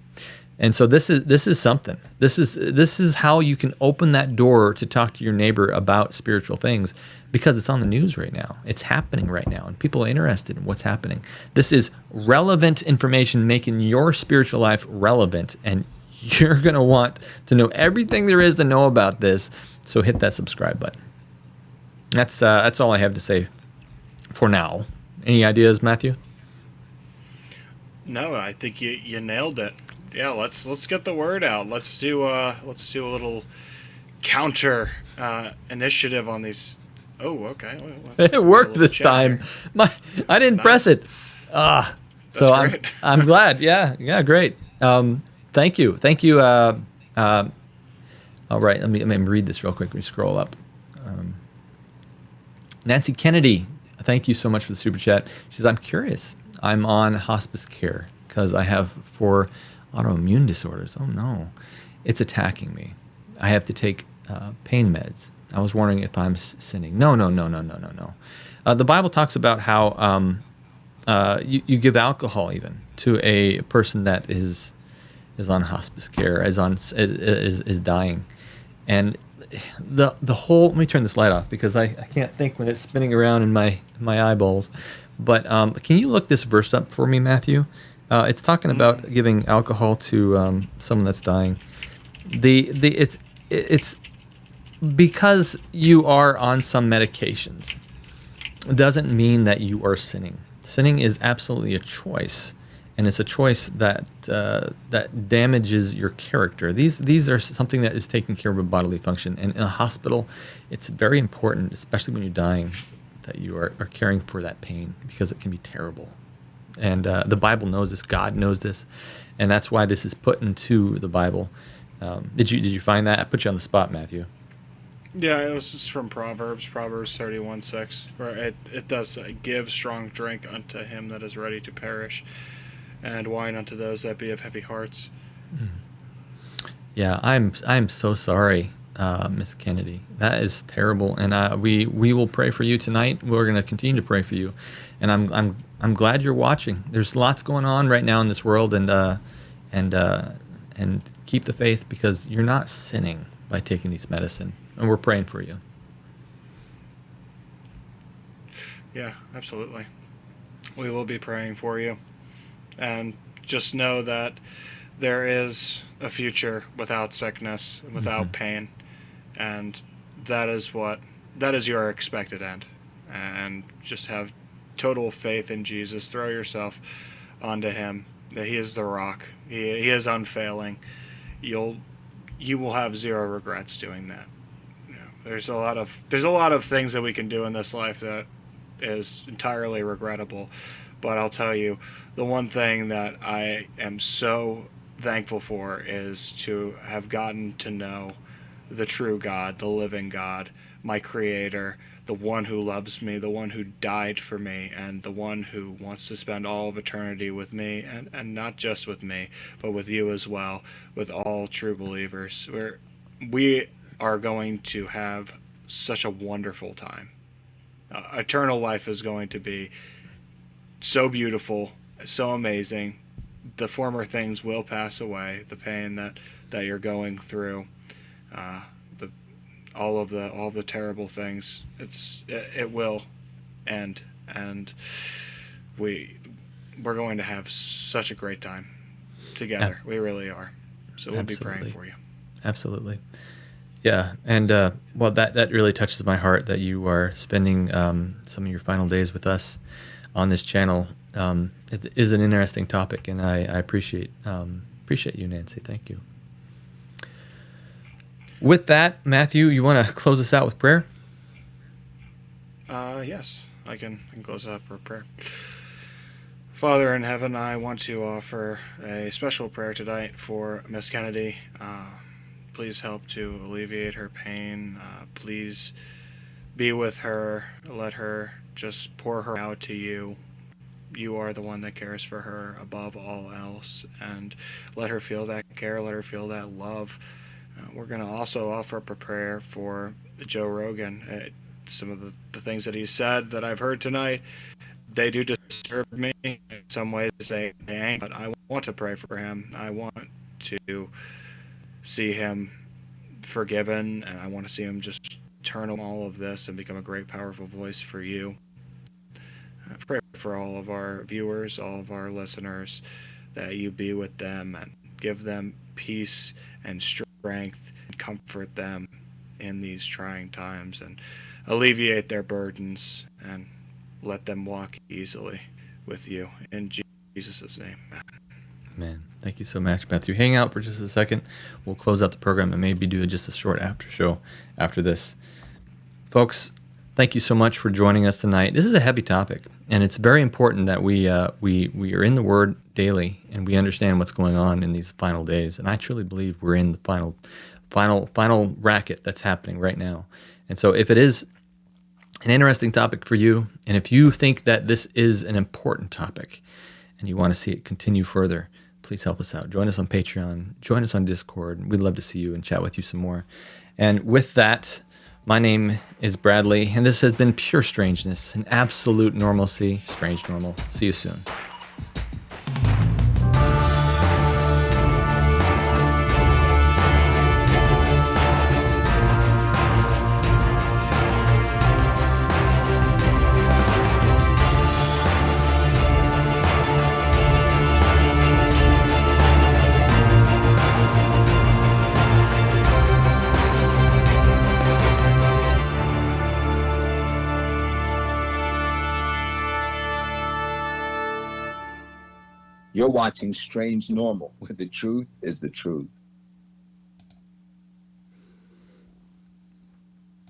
And so this is something. This is how you can open that door to talk to your neighbor about spiritual things, because it's on the news right now. It's happening right now, and people are interested in what's happening. This is relevant information making your spiritual life relevant, and you're going to want to know everything there is to know about this. So hit that subscribe button. That's all I have to say for now. Any ideas, Matthew? No, I think you nailed it. Yeah, let's get the word out. Let's do a little counter initiative on these. Oh, okay. It worked this time. I didn't press it. So I'm glad. Yeah, great. Thank you. All right, let me read this real quick. We scroll up. Nancy Kennedy Thank you so much for the super chat. She says, I'm curious. I'm on hospice care because I have 4 autoimmune disorders. Oh, no. It's attacking me. I have to take pain meds. I was wondering if I'm sinning. No. The Bible talks about how you give alcohol even to a person that is on hospice care, is dying. And the whole, let me turn this light off because I can't think when it's spinning around in my eyeballs. But can you look this verse up for me, Matthew? It's talking about giving alcohol to someone that's dying. It's because you are on some medications doesn't mean that you are sinning. Sinning is absolutely a choice, and it's a choice that damages your character. These are something that is taking care of a bodily function, and in a hospital, it's very important, especially when you're dying, that you are caring for that pain because it can be terrible. And the Bible knows this. God knows this, and that's why this is put into the Bible. Did you find that? I put you on the spot, Matthew. Yeah, it was just from Proverbs 31:6, where it does give strong drink unto him that is ready to perish, and wine unto those that be of heavy hearts. Yeah, I'm so sorry, Miss Kennedy. That is terrible, and we will pray for you tonight. We're going to continue to pray for you, and I'm glad you're watching. There's lots going on right now in this world, and keep the faith because you're not sinning by taking these medicine, and we're praying for you. Yeah, absolutely. We will be praying for you, and just know that there is a future without sickness, without pain, and that is your expected end. And just have total faith in Jesus. Throw yourself onto him. That he is the rock. He is unfailing. You will have zero regrets doing that. You know, there's a lot of things that we can do in this life that is entirely regrettable, but I'll tell you, the one thing that I am so thankful for is to have gotten to know the true God, the living God, my Creator, the one who loves me, the one who died for me, and the one who wants to spend all of eternity with me, and not just with me, but with you as well, with all true believers. We are going to have such a wonderful time. Eternal life is going to be so beautiful, so amazing. The former things will pass away. The pain that you're going through, all of the terrible things, it will end, and we're going to have such a great time together. We really are. So we'll be praying for you. Absolutely. Yeah, and well, that really touches my heart that you are spending some of your final days with us on this channel. It is an interesting topic, and I appreciate you, Nancy. Thank you. With that, Matthew, you want to close us out with prayer? Yes, I can close out with prayer. Father in heaven, I want to offer a special prayer tonight for Miss Kennedy. Please help to alleviate her pain. Please be with her. Let her just pour her out to you. You are the one that cares for her above all else. And let her feel that care. Let her feel that love. We're going to also offer up a prayer for Joe Rogan. Some of the things that he said that I've heard tonight, they do disturb me. In some ways they ain't, but I want to pray for him. I want to see him forgiven, and I want to see him just turn on all of this and become a great, powerful voice for you. I pray for all of our viewers, all of our listeners, that you be with them and give them peace and strength and comfort them in these trying times and alleviate their burdens and let them walk easily with you. In Jesus' name, amen. Man, thank you so much, Matthew. Hang out for just a second. We'll close out the program and maybe do just a short after show after this. Folks, thank you so much for joining us tonight. This is a heavy topic, and it's very important that we are in the Word daily and we understand what's going on in these final days. And I truly believe we're in the final racket that's happening right now. And so if it is an interesting topic for you. And if you think that this is an important topic and you want to see it continue further, please help us out. Join us on Patreon. Join us on Discord. We'd love to see you and chat with you some more. And with that, my name is Bradley, and this has been Pure Strangeness, an absolute normalcy, strange normal. See you soon. You're watching Strange Normal, where the truth is the truth.